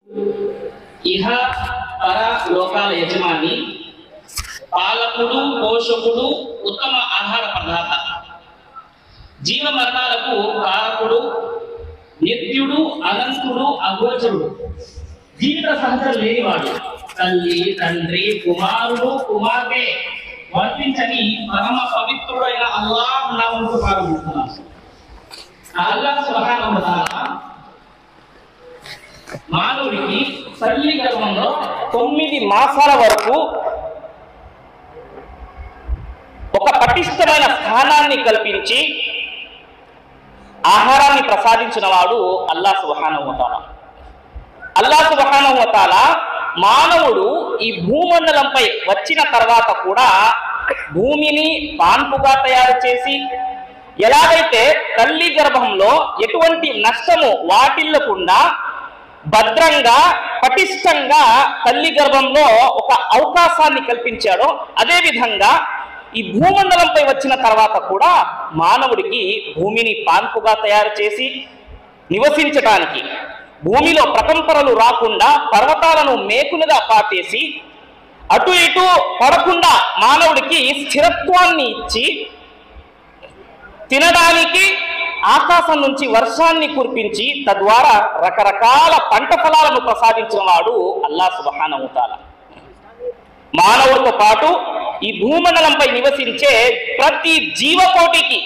ఇహ పర లోకాల యజమాని, పాలకుడు, పోషకుడు, ఉత్తమ ఆహార పదార్థ, జీవ మరణాలకు కారకుడు, నిత్యుడు, అనంతుడు, అగోచరుడు, జీవిత సహచరం లేనివాడు, తల్లి, తండ్రి, కుమారుడు, కుమార్తె వర్తించని పరమ పవిత్రుడైన అల్లాహ్ నామముతో ప్రారంభిస్తున్నాను. అల్లాహ్ సుబ్హానహు వ తఆలా మానవుడికి తల్లి గర్భంలో 9 మాసాల వరకు ఒక పటిష్టమైన స్థానాన్ని కల్పించి ఆహారాన్ని ప్రసాదించిన వాడు అల్లాహ్ సుబ్హానహు వ తఆలా. అల్లాహ్ సుబ్హానహు వ తఆలా మానవుడు ఈ భూమండలంపై వచ్చిన తర్వాత కూడా భూమిని పాన్పుగా తయారు చేసి, ఎలాగైతే తల్లి గర్భంలో ఎటువంటి నష్టము వాటిల్లకుండా భద్రంగా పటిష్టంగా తల్లి గర్భంలో ఒక అవకాశాన్ని కల్పించాడో, అదేవిధంగా ఈ భూమండలంపై వచ్చిన తర్వాత కూడా మానవుడికి భూమిని పాన్పుగా తయారు చేసి నివసించడానికి, భూమిలో ప్రకంపనలు రాకుండా పర్వతాలను మేకులుగా పాతేసి అటు ఇటు పడకుండా మానవుడికి స్థిరత్వాన్ని ఇచ్చి, తినడానికి ఆకాశం నుంచి వర్షాన్ని కురిపించి తద్వారా రకరకాల పంట ఫలాలను ప్రసాదించిన వాడు అల్లాహ్ సుబ్హానహు వ తఆలా. మానవుడితో పాటు ఈ భూమండలంపై నివసించే ప్రతి జీవకోటికి,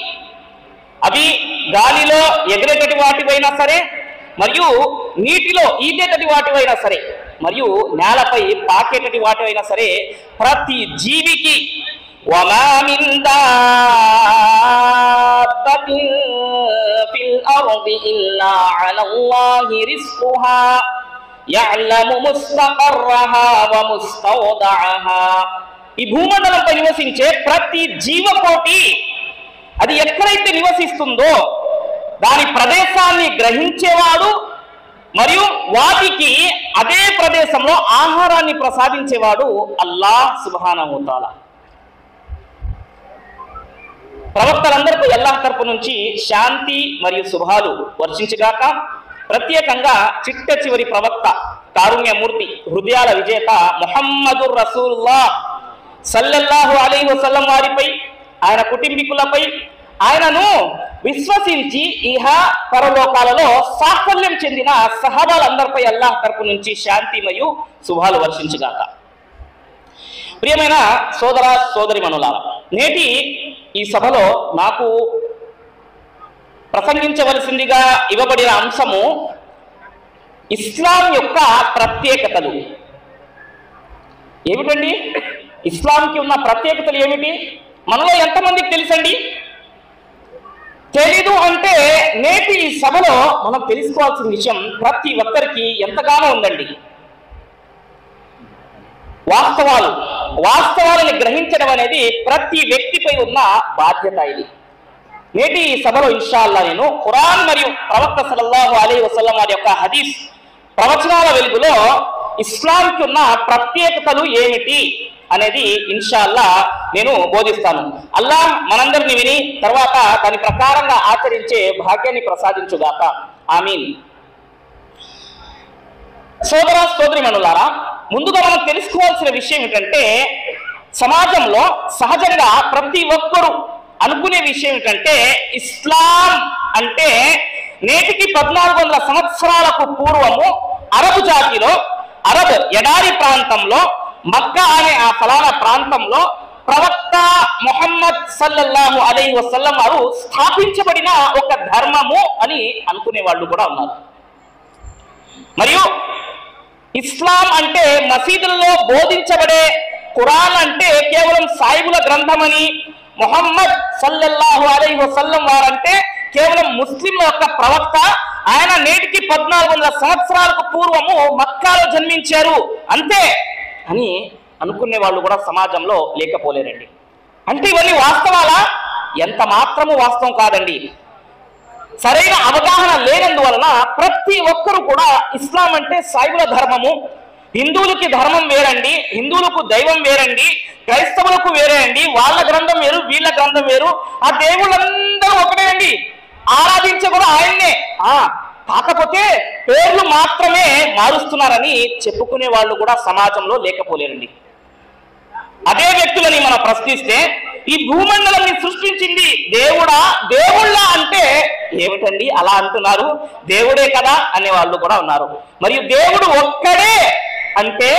అవి గాలిలో ఎగిరేటటి వాటివైనా సరే, మరియు నీటిలో ఈదేటటి వాటివైనా సరే, మరియు నేలపై పాకేటటి వాటివైనా సరే, ప్రతి జీవికి وما من دابة في الأرض إلا على الله رزقها يعلم مستقرها ومستودعها. ఈ భూమండలంపై నివసించే ప్రతి జీవకోటి అది ఎక్కడైతే నివసిస్తుందో దాని ప్రదేశాన్ని గ్రహించేవాడు, మరియు వాటికి అదే ప్రదేశంలో ఆహారాన్ని ప్రసాదించేవాడు అల్లాహ్ సుబ్హానహు వ తఆలా. ప్రవక్తలందరిపై అల్లాహ్ తరపు నుంచి శాంతి మరియు శుభాలు వర్షించుగాక. ప్రత్యేకంగా చిట్ట చివరి ప్రవక్త, కారుణ్యమూర్తి, హృదయాల విజేత ముహమ్మదుర్ రసూలుల్లాహ్ సల్లల్లాహు అలైహి వసల్లం వారిపై, ఆయన కుటుంబీకులపై, ఆయనను విశ్వసించి ఇహ పరలోకాలలో సాఫల్యం చెందిన సహాబాలందరిపై అల్లాహ్ తరపు నుంచి శాంతి మరియు శుభాలు వర్షించుగాక. ప్రియమైన సోదర సోదరిమణులారా, నేటి ఈ సభలో నాకు ప్రసంగించవలసిందిగా ఇవ్వబడిన అంశము ఇస్లాం యొక్క ప్రత్యేకతలు. ఏమిటండి ఇస్లాంకి ఉన్న ప్రత్యేకతలు ఏమిటి? మనలో ఎంతమందికి తెలుసండి? తెలీదు అంటే నేటి ఈ సభలో మనం తెలుసుకోవాల్సిన విషయం ప్రతి ఒక్కరికి ఎంతగానో ఉందండి. వాస్తవాలను గ్రహించడం అనేది ప్రతి వ్యక్తిపై ఉన్న బాధ్యత. ఇది నేటి ఈ సభలో ఇన్షాల్లా నేను ఖురాన్ మరియు ప్రవక్త సల్లల్లాహు అలైహి వసల్లం వారి యొక్క హదీస్ ప్రవచనాల వెలుగులో ఇస్లాంకి ఉన్న ప్రత్యేకతలు ఏమిటి అనేది ఇన్షాల్లా నేను బోధిస్తాను. అల్లాహ్ మనందరిని విని తర్వాత దాని ప్రకారంగా ఆచరించే భాగ్యాన్ని ప్రసాదించుగాక. ఆమీన్. సోదర సోదరిమణులారా, ముందుగా మనం తెలుసుకోవాల్సిన విషయం ఏంటంటే, సమాజంలో సహజంగా ప్రతి ఒక్కరూ అనుకునే విషయం ఏంటంటే, ఇస్లాం అంటే నేటికి 1400 సంవత్సరాలకు పూర్వము అరబు జాతిలో, అరబ్ ఎడారి ప్రాంతంలో, మక్కా అనే ఆ ఫలానా ప్రాంతంలో ప్రవక్త ముహమ్మద్ సల్లల్లాహు అలైహి వసల్లం వారు స్థాపించబడిన ఒక ధర్మము అని అనుకునే వాళ్ళు కూడా ఉన్నారు. మరియు ఇస్లాం అంటే మసీదులలో బోధించబడే ఖురాన్ అంటే కేవలం సాయిబుల గ్రంథమని, ముహమ్మద్ సల్లల్లాహు అలైహి వసల్లం వారంటే కేవలం ముస్లింల యొక్క ప్రవక్త, ఆయన నేటికి 1400 సంవత్సరాలకు పూర్వము మక్కాలో జన్మించారు అంతే అని అనుకునే వాళ్ళు కూడా సమాజంలో లేకపోలేరండి. అంటే ఇవన్నీ వాస్తవాలా? ఎంత మాత్రము వాస్తవం కాదండి. సరైన అవగాహన లేనందువలన ప్రతి ఒక్కరు కూడా ఇస్లాం అంటే సాయిబుల ధర్మము, హిందువులకి ధర్మం వేరండి, హిందువులకు దైవం వేరండి, క్రైస్తవులకు వేరే అండి, వాళ్ళ గ్రంథం వేరు, వీళ్ళ గ్రంథం వేరు, ఆ దేవుళ్ళందరూ ఒకటే అండి, ఆరాధించే కూడా ఆయన్నే. కాకపోతే పేర్లు మాత్రమే మారుస్తున్నారని చెప్పుకునే వాళ్ళు కూడా సమాజంలో లేకపోలేరండి. అదే వ్యక్తులని మనం ప్రశ్నిస్తే ఈ భూమండలాన్ని సృష్టించింది దేవుడా, దేవుళ్ళ అంటే ఏమిటండి అలా అంటున్నారు, దేవుడే కదా అనే వాళ్ళు కూడా ఉన్నారు. మరియు దేవుడు ఒక్కడే అంటే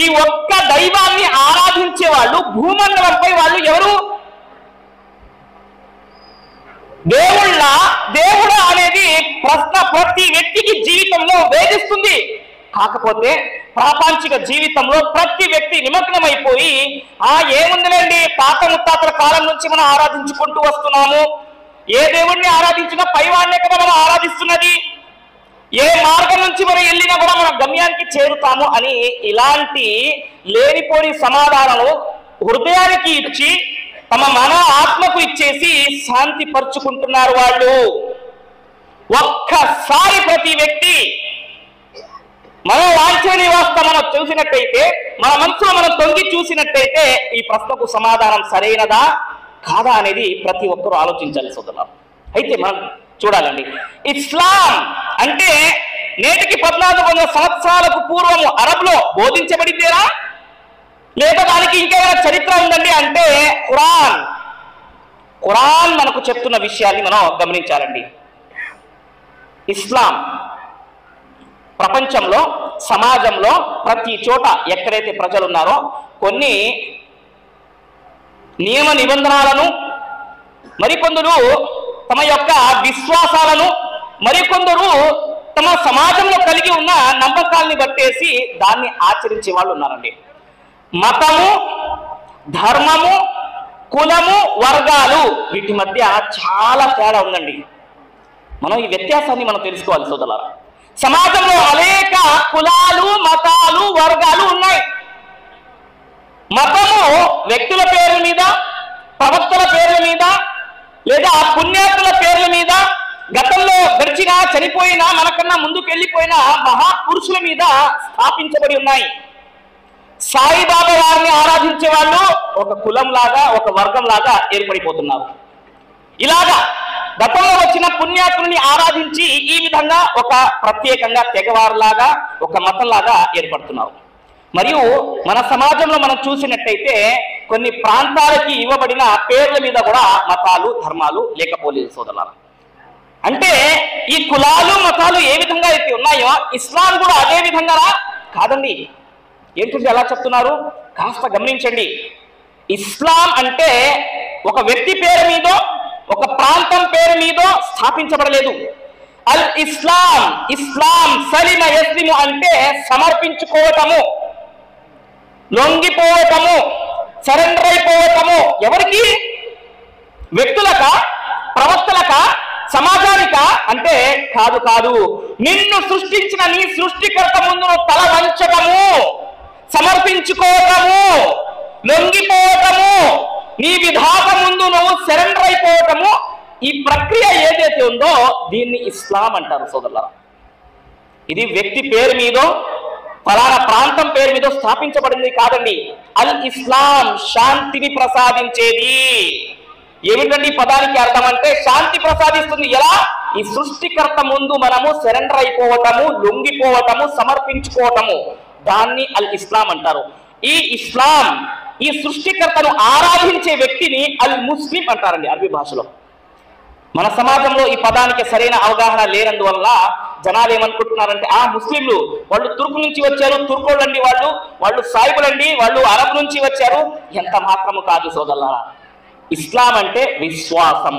ఈ ఒక్క దైవాన్ని ఆరాధించే వాళ్ళు భూమండలంపై వాళ్ళు ఎవరు? దేవుడా అనేది ప్రశ్న ప్రతి వ్యక్తికి జీవితంలో వేధిస్తుంది. కాకపోతే ప్రాపంచిక జీవితంలో ప్రతి వ్యక్తి నిమగ్నమైపోయి ఏముందిలేండి, తాత ముత్తాతల కాలం నుంచి మనం ఆరాధించుకుంటూ వస్తున్నాము, ఏ దేవుణ్ణి ఆరాధించినా పైవాడినే కదా మనం ఆరాధిస్తున్నది, ఏ మార్గం నుంచి మనం వెళ్ళినా కూడా మన గమ్యానికి చేరుతాము అని ఇలాంటి లేనిపోని సమాధానాలు హృదయానికి ఇచ్చి తమ మన ఆత్మకు ఇచ్చేసి శాంతి పరుచుకుంటున్నారు వాళ్ళు. ఒక్కసారి ప్రతి వ్యక్తి మన వాంఛనీయ వ్యవస్థ మనం చూసినట్టయితే, మన మనసులో మనం తొంగి చూసినట్టయితే ఈ ప్రశ్నకు సమాధానం సరైనదా కాదా అనేది ప్రతి ఒక్కరూ ఆలోచించాల్సి వస్తున్నారు. అయితే మనం చూడాలండి, ఇస్లాం అంటే నేటికి 1400 సంవత్సరాలకు పూర్వం అరబ్లో బోధించబడిందేనా, లేదా దానికి ఇంకేమైనా చరిత్ర ఉందండి అంటే ఖురాన్ మనకు చెప్తున్న విషయాన్ని మనం గమనించాలండి. ఇస్లాం ప్రపంచంలో సమాజంలో ప్రతి చోట ఎక్కడైతే ప్రజలు ఉన్నారో కొన్ని నియమ నిబంధనలను, మరికొందరు తమ యొక్క విశ్వాసాలను, మరికొందరు తమ సమాజంలో కలిగి ఉన్న నమ్మకాలని బట్టేసి దాన్ని ఆచరించే వాళ్ళు ఉన్నారండి. మతము, ధర్మము, కులము, వర్గాలు వీటి మధ్య చాలా తేడా ఉందండి. మనం ఈ వ్యత్యాసాన్ని మనం తెలుసుకోవాలి సోదరులారా. సమాజంలో అనేక కులాలు, మతాలు, వర్గాలు ఉన్నాయి. మతము వ్యక్తుల పేర్ల మీద, ప్రవక్తల పేర్ల మీద, లేదా పుణ్యాత్ముల పేర్ల మీద, గతంలో గడిచిన చనిపోయిన మనకన్నా ముందుకు వెళ్ళిపోయిన మహాపురుషుల మీద స్థాపించబడి ఉన్నాయి. సాయిబాబా వారిని ఆరాధించే వాళ్ళు ఒక కులం లాగా, ఒక వర్గం లాగా ఏర్పడిపోతున్నారు. ఇలాగా గతంలో వచ్చిన పుణ్యాత్ముని ఆరాధించి ఈ విధంగా ఒక ప్రత్యేకంగా తెగవారులాగా, ఒక మతంలాగా ఏర్పడుతున్నారు. మరియు మన సమాజంలో మనం చూసినట్టయితే కొన్ని ప్రాంతాలకి ఇవ్వబడిన పేర్ల మీద కూడా మతాలు, ధర్మాలు లేకపోలేదు సోదరులారా. అంటే ఈ కులాలు, మతాలు ఏ విధంగా అయితే ఉన్నాయో ఇస్లాం కూడా అదే విధంగా కాదండి. ఏంటంటే ఎలా చెప్తున్నారు కాస్త గమనించండి. ఇస్లాం అంటే ఒక వ్యక్తి పేరు మీదో, ఒక ప్రాంతం పేరు మీదో స్థాపించబడలేదు. అల్ ఇస్లాం, ఇస్లాం సలిమ యస్లిము అంటే సమర్పించుకోవటము, లొంగిపోవటము, సరెండర్ అయిపోవటము. ఎవరికి? వ్యక్తులక, ప్రవక్తలక, సమాజానిక అంటే కాదు కాదు. నిన్ను సృష్టించిన నీ సృష్టికర్త ముందు తల వంచటము, సమర్పించుకోవటము, లొంగిపోవటము, నీ విధాత ముందు నువ్వు సరెండర్ అయిపోవటము, ఈ ప్రక్రియ ఏదైతే ఉందో దీన్ని ఇస్లాం అంటారు సోదరులారా. ఇది వ్యక్తి పేరు మీదో, ఫలానా ప్రాంతం పేరు మీదో స్థాపించబడింది కాదండి. అల్ ఇస్లాం శాంతిని ప్రసాదించేది. ఏమిటండి పదానికి అర్థం అంటే శాంతి ప్రసాదిస్తుంది. ఎలా? ఈ సృష్టికర్త ముందు మనము సరెండర్ అయిపోవటము, లొంగిపోవటము, సమర్పించుకోవటము, దాన్ని అల్ ఇస్లాం అంటారు. ఈ ఇస్లాం ఈ సృష్టికర్తను ఆరాధించే వ్యక్తిని అల్ ముస్లిం అంటారండి అరబీ భాషలో. మన సమాజంలో ఈ పదానికి సరైన అవగాహన లేనందువల్ల జనాలు ఏమనుకుంటున్నారంటే ముస్లింలు వాళ్ళు తుర్కు నుంచి వచ్చారు, తుర్కోళ్ళండి వాళ్ళు సాయిబులండి, వాళ్ళు అరబ్ నుంచి వచ్చారు. ఎంత మాత్రము కాదు సోదరులారా. ఇస్లాం అంటే విశ్వాసం,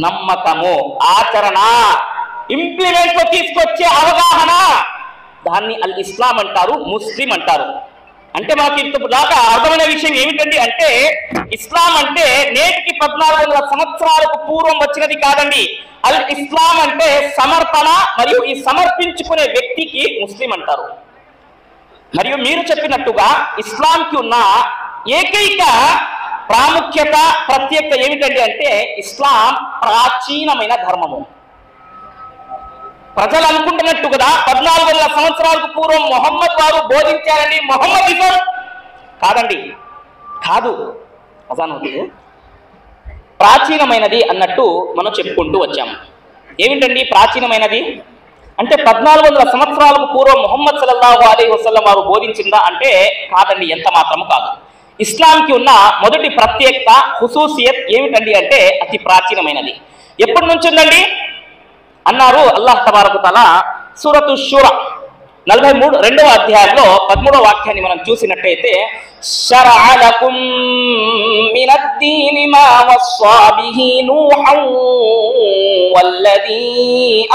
నమ్మకము, ఆచరణ, ఇంప్లిమెంట్ లో తీసుకొచ్చే అవగాహన, దాన్ని అల్ ఇస్లాం అంటారు, ముస్లిం అంటారు. అంటే మనకి ఇంతదాకా అర్థమైన విషయం ఏమిటండి అంటే ఇస్లాం అంటే నేటికి 1400 సంవత్సరాలకు పూర్వం వచ్చినది కాదండి. అల్ ఇస్లాం అంటే సమర్పణ, మరియు ఈ సమర్పించుకునే వ్యక్తికి ముస్లిం అంటారు. మరియు మీరు చెప్పినట్టుగా ఇస్లాంకి ఉన్న ఏకైక ప్రాముఖ్యత, ప్రత్యేకత ఏమిటండి అంటే ఇస్లాం ప్రాచీనమైన ధర్మము. ప్రజలు అనుకుంటున్నట్టు కదా 1400 సంవత్సరాలకు పూర్వం మొహమ్మద్ వారు బోధించారండి, మొహమ్మదిజం కాదండి, కాదు. అజానవుతుంది ప్రాచీనమైనది అన్నట్టు మనం చెప్పుకుంటూ వచ్చాము. ఏమిటండి ప్రాచీనమైనది? అంటే 1400 సంవత్సరాలకు పూర్వం ముహమ్మద్ సల్లల్లాహు అలైహి వసల్లం వారు బోధించిందా అంటే కాదండి, ఎంత మాత్రము కాదు. ఇస్లాంకి ఉన్న మొదటి ప్రత్యేకత ఖుసూసియత్ ఏమిటండి అంటే అతి ప్రాచీనమైనది. ఎప్పటి నుంచి ఉందండి అన్నారు అల్లాహ్ తబారక తఆలా సూరతు షూరా 42వ అధ్యాయంలో 13వ వాక్యాన్ని మనం చూసినట్టయితే, షరఅ లకుం మినద్దీని మా వస్సా బిహి నూహన్ వల్లదీ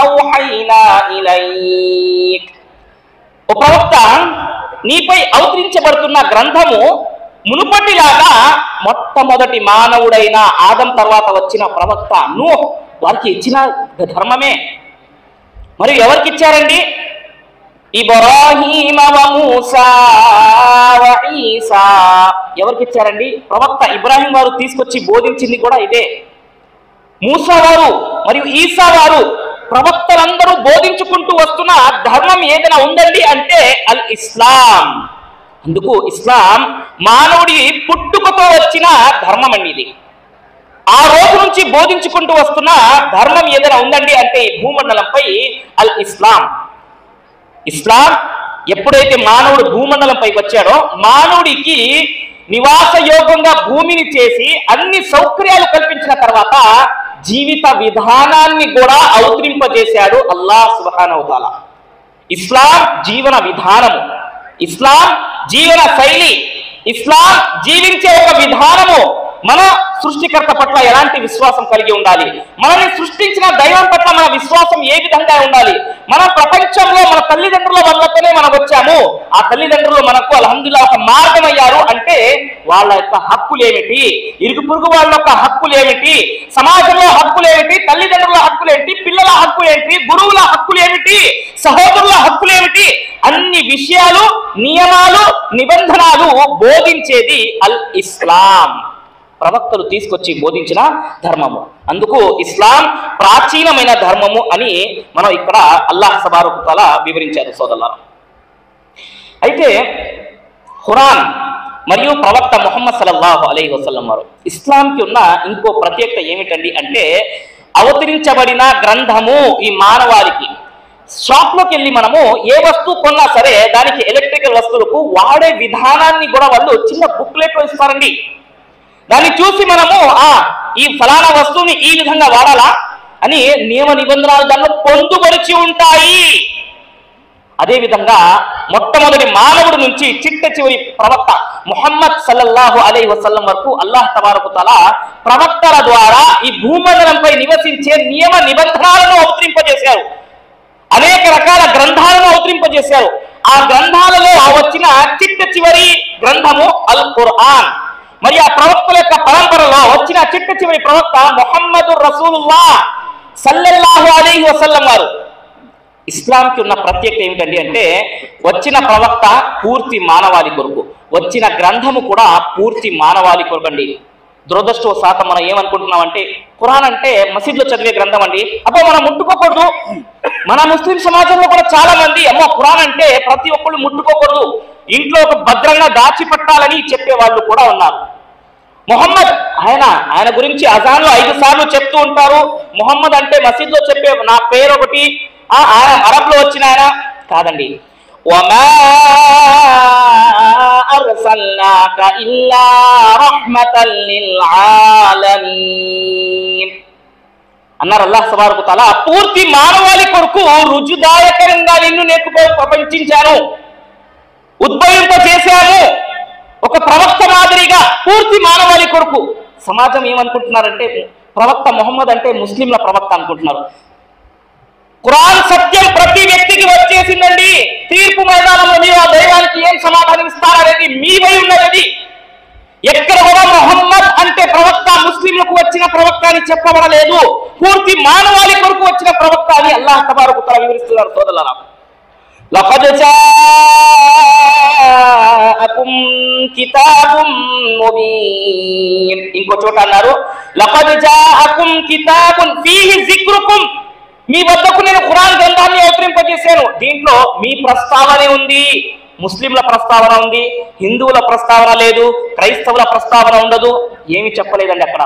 ఔహైనా ఇలైక్. ఓ ప్రవక్త, నీపై అవతరించబడుతున్న గ్రంథము మునుపటిలాగా మొట్టమొదటి మానవుడైన ఆదం తర్వాత వచ్చిన ప్రవక్త నూహ్ వారికి ఇచ్చిన ధర్మమే. మరియు ఎవరికి ఇచ్చారండి? ఇబ్రాహీమ వ మూసా వ ఈసా. ఎవరికి ఇచ్చారండి? ప్రవక్త ఇబ్రాహీం వారు తీసుకొచ్చి బోధించింది కూడా ఇదే. మూసా వారు మరియు ఈసా వారు ప్రవక్తలందరూ బోధించుకుంటూ వస్తున్న ధర్మం ఏదైనా ఉందండి అంటే అల్ ఇస్లాం. అందుకు ఇస్లాం మానవుడి పుట్టుకతో వచ్చిన ధర్మం అండి ఇది. ఆ రోజు నుంచి బోధించుకుంటూ వస్తున్న ధర్మం ఏదైనా ఉందండి అంటే ఈ భూమండలంపై అల్ ఇస్లాం. ఇస్లాం ఎప్పుడైతే మానవుడు భూమండలంపై వచ్చాడో మానవుడికి నివాస యోగంగా భూమిని చేసి అన్ని సౌకర్యాలు కల్పించిన తర్వాత జీవిత విధానాన్ని కూడా అవతరింపజేశాడు అల్లాహ్ సుబ్హానహు వ తఆలా. ఇస్లాం జీవన విధానము, ఇస్లాం జీవన శైలి, ఇస్లాం జీవించే ఒక విధానము. మన సృష్టికర్త పట్ల ఎలాంటి విశ్వాసం కలిగి ఉండాలి, మనల్ని సృష్టించిన దైవం పట్ల మన విశ్వాసం ఏ విధంగా ఉండాలి. మన ప్రపంచంలో మన తల్లిదండ్రుల వల్లతోనే మనం వచ్చాము, ఆ తల్లిదండ్రులు మనకు అల్హమ్దులిల్లాహ్ ఒక మార్గం అయ్యారు అంటే వాళ్ళ యొక్క హక్కులు ఏమిటి, ఇరుగు పొరుగు వాళ్ళ యొక్క హక్కులు ఏమిటి, సమాజంలో హక్కులు ఏమిటి, తల్లిదండ్రుల హక్కులు ఏమిటి, పిల్లల హక్కులు ఏమిటి, గురువుల హక్కులు ఏమిటి, సహోదరుల హక్కులు ఏమిటి, అన్ని విషయాలు, నియమాలు, నిబంధనలు బోధించేది అల్ ఇస్లాం. ప్రవక్తలు తీసుకొచ్చి బోధించిన ధర్మము. అందుకు ఇస్లాం ప్రాచీనమైన ధర్మము అని మనం ఇక్కడ అల్లాహ్ తబారక వ తఆలా వివరించారు సోదరులారా. అయితే ఖురాన్ మరియు ప్రవక్త ముహమ్మద్ సల్లల్లాహు అలైహి వసల్లం వారు ఇస్లాంకి ఉన్న ఇంకో ప్రత్యేకత ఏమిటండి అంటే అవతరించబడిన గ్రంథము ఈ మానవాళికి. షాప్లోకి వెళ్ళి మనము ఏ వస్తువు కొన్నా సరే దానికి ఎలక్ట్రికల్ వస్తువులకు వాడే విధానాన్ని కూడా వాళ్ళు చిన్న బుక్లెట్లో ఇస్తారండి. దాన్ని చూసి మనము ఈ ఫలానా వస్తువుని ఈ విధంగా వాడాలా అని నియమ నిబంధనలు దాన్ని పొందుపరిచి ఉంటాయి. అదేవిధంగా మొట్టమొదటి మానవుడి నుంచి చిట్ట చివరి ప్రవక్త ముహమ్మద్ సల్లల్లాహు అలైహి వసల్లం వరకు అల్లాహ్ తబారక వ తఆలా ప్రవక్తల ద్వారా ఈ భూమండలంపై నివసించే నియమ నిబంధనలను అవతరింపజేశారు. అనేక రకాల గ్రంథాలను అవతరింపజేశారు. ఆ గ్రంథాలలో వచ్చిన చిట్ట చివరి గ్రంథము అల్ ఖురాన్. మరి ఆ ప్రవక్తల యొక్క పరంపరలో వచ్చిన చిట్ట చివరి ప్రవక్త ముహమ్మదు రసూలుల్లాహ్ సల్లల్లాహు అలైహి వసల్లం వారు. ఇస్లాంకి ఉన్న ప్రత్యేకత ఏమిటండి అంటే వచ్చిన ప్రవక్త పూర్తి మానవాళి కొరకు, వచ్చిన గ్రంథము కూడా పూర్తి మానవాళి కొరకు అండి. దురదృష్టవశాతం మనం ఏమనుకుంటున్నామంటే ఖురాన్ అంటే మసీదులో చదివే గ్రంథం అండి, అబ్బో మనం ముట్టుకోకూడదు. మన ముస్లిం సమాజంలో కూడా చాలా మంది అమ్మో ఖురాన్ అంటే ప్రతి ఒక్కళ్ళు ముట్టుకోకూడదు, ఇంట్లో ఒక భద్రంగా దాచిపెట్టాలని చెప్పే వాళ్ళు కూడా ఉన్నారు. మొహమ్మద్ ఆయన గురించి అజాన్లో 5 సార్లు చెప్తూ ఉంటారు. మొహమ్మద్ అంటే మసీద్లో చెప్పే నా పేరు ఒకటి, అరబ్లో వచ్చిన ఆయన కాదండి. వమా అర్సల్నాక ఇల్లా రహ్మతల్ లిల్ ఆలమీన్ అన్నారు అల్లాహ్ తబారక వ తఆలా. పూర్తి మానవాళి కొరకు రుజుదాయకరంగా నిన్ను నేను ప్రపంచించాను, ఉద్భవింపజేశాను ఒక ప్రవక్త మాదిరిగా పూర్తి మానవాళి కొరకు. సమాజం ఏమనుకుంటున్నారంటే ప్రవక్త మొహమ్మద్ అంటే ముస్లింల ప్రవక్త అనుకుంటున్నారు. ఖురాన్ సత్యం ప్రతి వ్యక్తికి వచ్చేసిందండి. తీర్పు మైదానంలో మీరు ఆ దైవానికి ఏం సమాధానం ఇస్తారనేది మీవై ఉన్నది. ఎక్కడ కూడా మొహమ్మద్ అంటే ప్రవక్త ముస్లింలకు వచ్చిన ప్రవక్త అని చెప్పబడలేదు, పూర్తి మానవాళి కొరకు వచ్చిన ప్రవక్త అని అల్లాహ్ తబారక వ తఆలా వివరిస్తున్నారు సోదరులారా. లఖద్ జాఅకుం కితాబుం ముబీన్. ఇంకో చోట అన్నారు లఖద్ జాఅకుం కితాబున్ ఫీహి జిక్రుకుం. మీ వద్దకు నేను ఖురాన్ గ్రంథాన్ని అవతరింపజేశాను, దీంట్లో మీ ప్రస్తావనే ఉంది. ముస్లింల ప్రస్తావన ఉంది, హిందువుల ప్రస్తావన లేదు, క్రైస్తవుల ప్రస్తావన ఉండదు, ఏమి చెప్పలేదండి. అక్కడ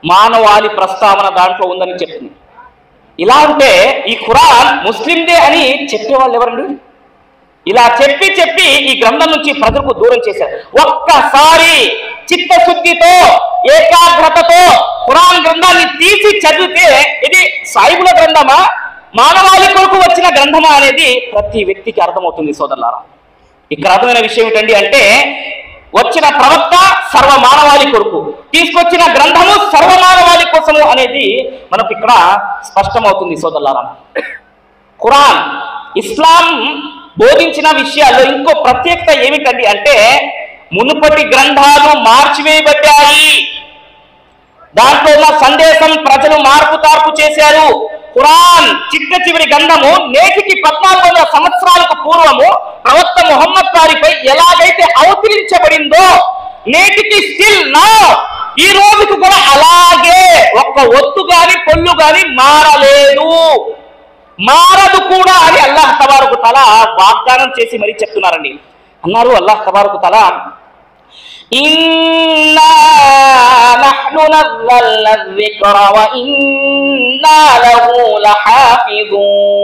మానవాళి ప్రస్తావన దాంట్లో ఉందని చెప్తుంది. ఇలా ఉంటే ఈ ఖురాన్ ముస్లిందే అని చెప్పేవాళ్ళు ఎవరండి? ఇలా చెప్పి చెప్పి ఈ గ్రంథం నుంచి ప్రజలకు దూరం చేశారు. ఒక్కసారి చిత్తశుద్ధితో ఏకాగ్రతతో ఖురాన్ గ్రంథాన్ని తీసి చదివితే ఇది సాయిబుల గ్రంథమా, మానవాళి కొరకు వచ్చిన గ్రంథమా అనేది ప్రతి వ్యక్తికి అర్థమవుతుంది సోదరులారా. ఇక్కడ అర్థమైన విషయం ఏంటండి అంటే, వచ్చిన ప్రవక్త సర్వ మానవాళి కొరకు, తీసుకొచ్చిన గ్రంథము సర్వ మానవాళి కోసము అనేది మనకు ఇక్కడ స్పష్టమవుతుంది సోదరులారా. ఖురాన్ ఇస్లాం బోధించిన విషయాల్లో ఇంకో ప్రత్యేకత ఏమిటండి అంటే, మునుపటి గ్రంథాలు మార్చివేయబడ్డాయి, దాంట్లో ఉన్న సందేశం ప్రజలు మార్పు తార్పు చేశారు. ఖురాన్ చిట్ట చివరి గ్రంథము నేటికి 1400 సంవత్సరాలకు పూర్వము ప్రవక్త ముహమ్మద్ గారిపై ఎలాగైతే అవతరించబడిందో నేటికి స్టిల్ నా ఈ రోజుకు కూడా అలాగే ఒక్క ఒత్తు గాని పొల్లు గాని మారలేదు, మారదు కూడా అని అల్లాహ్ తబారకు తఆలా వాగ్దానం చేసి మరీ చెప్తున్నారండి. అన్నారు అల్లాహ్ తబారకు తఆలా, ఇన్నా నహ్ను నzzalna الذిక్ర వఇన్నా లహు లహాఫిజూన్.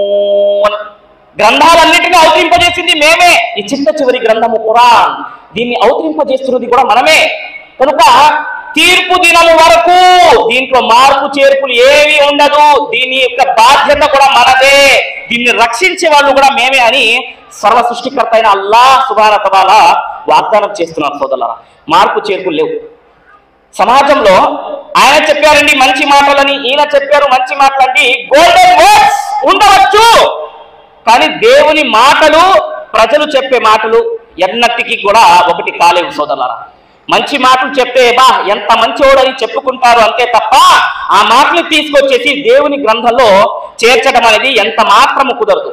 గ్రంథాలన్నిటిని అవతరింపజేసింది మేమే. ఈ చిట్ట చివరి గ్రంథము ఖురాన్, దీన్ని అవతరింపజేస్తున్నది కూడా మనమే. కనుక తీర్పు దినము వరకు దీంట్లో మార్పు చేర్పులు ఏవి ఉండదు, దీని యొక్క బాధ్యత కూడా మనదే, దీన్ని రక్షించే వాళ్ళు కూడా మేమే అని సర్వ సృష్టికర్త అయిన అల్లాహ్ సుబ్హానహు వ తఆలా వాగ్దానం చేస్తున్నారు సోదరులారా. మార్పు చేర్పులు లేవు సమాజంలో. ఆయన చెప్పారండి మంచి మాటలని, ఈయన చెప్పారు మంచి మాటలండి, గోల్డెన్ వర్డ్స్ ఉండవచ్చు, కానీ దేవుని మాటలు ప్రజలు చెప్పే మాటలు ఎన్నటికీ కూడా ఒకటి కాలేవు సోదరులారా. మంచి మాటలు చెప్తే బా ఎంత మంచోడని చెప్పుకుంటారు అంతే తప్ప ఆ మాటలు తీసుకొచ్చేసి దేవుని గ్రంథంలో చేర్చడం అనేది ఎంత మాత్రము కుదరదు.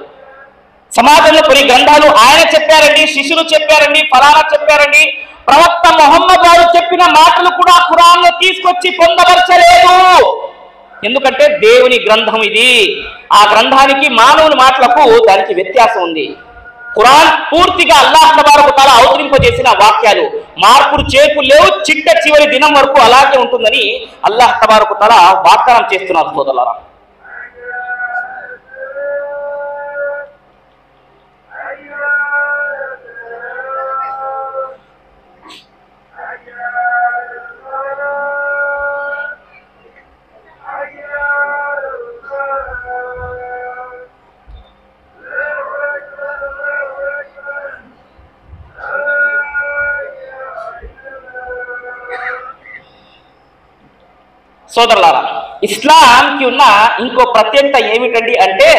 సమాజంలో కొన్ని గ్రంథాలు ఆయన చెప్పారండి, శిష్యులు చెప్పారండి, ఫలానా చెప్పారండి, ప్రవక్త ముహమ్మద్ గారు చెప్పిన మాటలు కూడా ఖురాన్లో తీసుకొచ్చి పొందపరచలేదు. ఎందుకంటే దేవుని గ్రంథం ఇది, ఆ గ్రంథానికి మానవుని మాటలకు దానికి వ్యత్యాసం ఉంది. ఖురాన్ పూర్తిగా అల్లాహ్ తబారకు తఆలా అవతరింపజేసిన వాక్యాలు, మార్పులు చేర్పులు లేవు, చిట్ట చివరి దినం వరకు అలాగే ఉంటుందని అల్లాహ్ తబారకు తఆలా వాగ్దానం చేస్తున్నారు సోదరులారా. సోదరులారా, ఇస్లాంకి ఉన్న ఇంకో ప్రత్యేకత ఏమిటండి అంటే,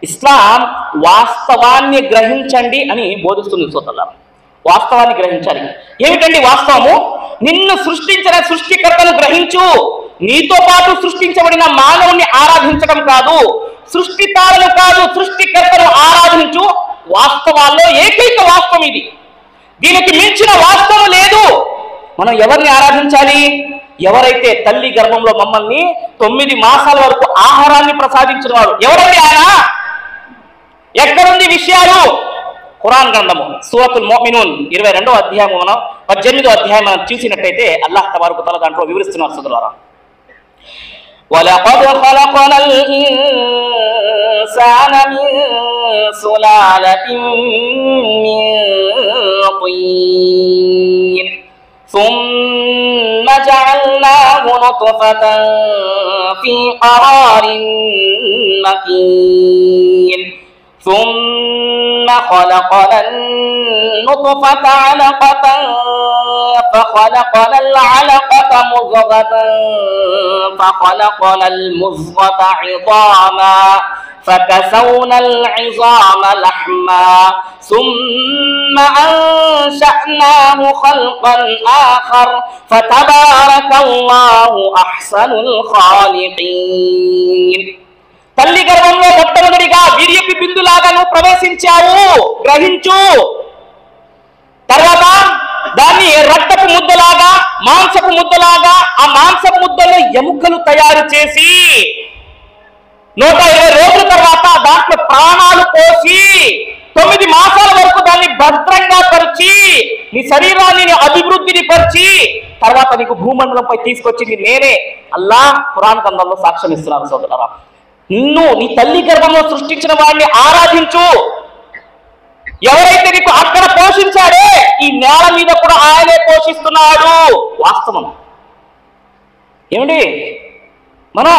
ఇస్లాం వాస్తవాన్ని గ్రహించండి అని బోధిస్తుంది సోదరులారా. వాస్తవాన్ని గ్రహించాలి. ఏమిటండి వాస్తవము? నిన్ను సృష్టించిన సృష్టికర్తను గ్రహించు, నీతో పాటు సృష్టించబడిన మానవుని ఆరాధించడం కాదు, సృష్టితాలను కాదు సృష్టికర్తను ఆరాధించు. వాస్తవాల్లో ఏకైక వాస్తవం ఇది, దీనికి మించిన వాస్తవం లేదు. మనం ఎవరిని ఆరాధించాలి? ఎవరైతే తల్లి గర్భంలో మమ్మల్ని 9 మాసాల వరకు ఆహారాన్ని ప్రసాదించిన వాడు ఎవరండి ఆయన? ఎక్కడుంది విషయాలు? ఖురాన్ గ్రంథము సూరతుల్ ముమినూన్ 22వ అధ్యాయం మనం 18వ అధ్యాయం మనం చూసినట్టయితే అల్లాహ్ తబారకు తఆలా దాంట్లో వివరిస్తున్నారు సోదరులారా. వలఖద్ ఖలఖనల్ ఇన్సాన మిన్ సులాలతిన్ మిన్ తీన్ ثم جعلناه نطفة في قرار مكين ثم خلقنا النطفة علقة فخلقنا العلقة مضغة فخلقنا المضغة عظاما فكسونا العظام لحما ثم أنشأناه خلقا آخر فتبارك الله أحسن الخالقين. తల్లి గర్భంలో మొట్టమొదటిగా వీర్యపు బిందులాగా నువ్వు ప్రవేశించావు, గ్రహించు. తర్వాత దాన్ని రక్తపు ముద్దలాగా, మాంసపు ముద్దలాగా, ఆ మాంసపు ముద్దలో ఎముకలు తయారు చేసి 120 రోజుల తర్వాత దాంట్లో ప్రాణాలు పోసి 9 మాసాల వరకు దాన్ని భద్రంగా పరిచి నీ శరీరాన్ని అభివృద్ధిని పరిచి తర్వాత నీకు భూమండలంపై తీసుకొచ్చింది నేనే. అల్లాహ్ ఖురాన్ గ్రంథంలో సాక్ష్యం ఇస్తున్నారు సోదరులారా. నిన్ను నీ తల్లి గర్భంలో సృష్టించిన వాడిని ఆరాధించు. ఎవరైతే నీకు అక్కడ పోషించాడే ఈ నేల మీద కూడా ఆయనే పోషిస్తున్నాడు. వాస్తవం ఏమిటి? మనం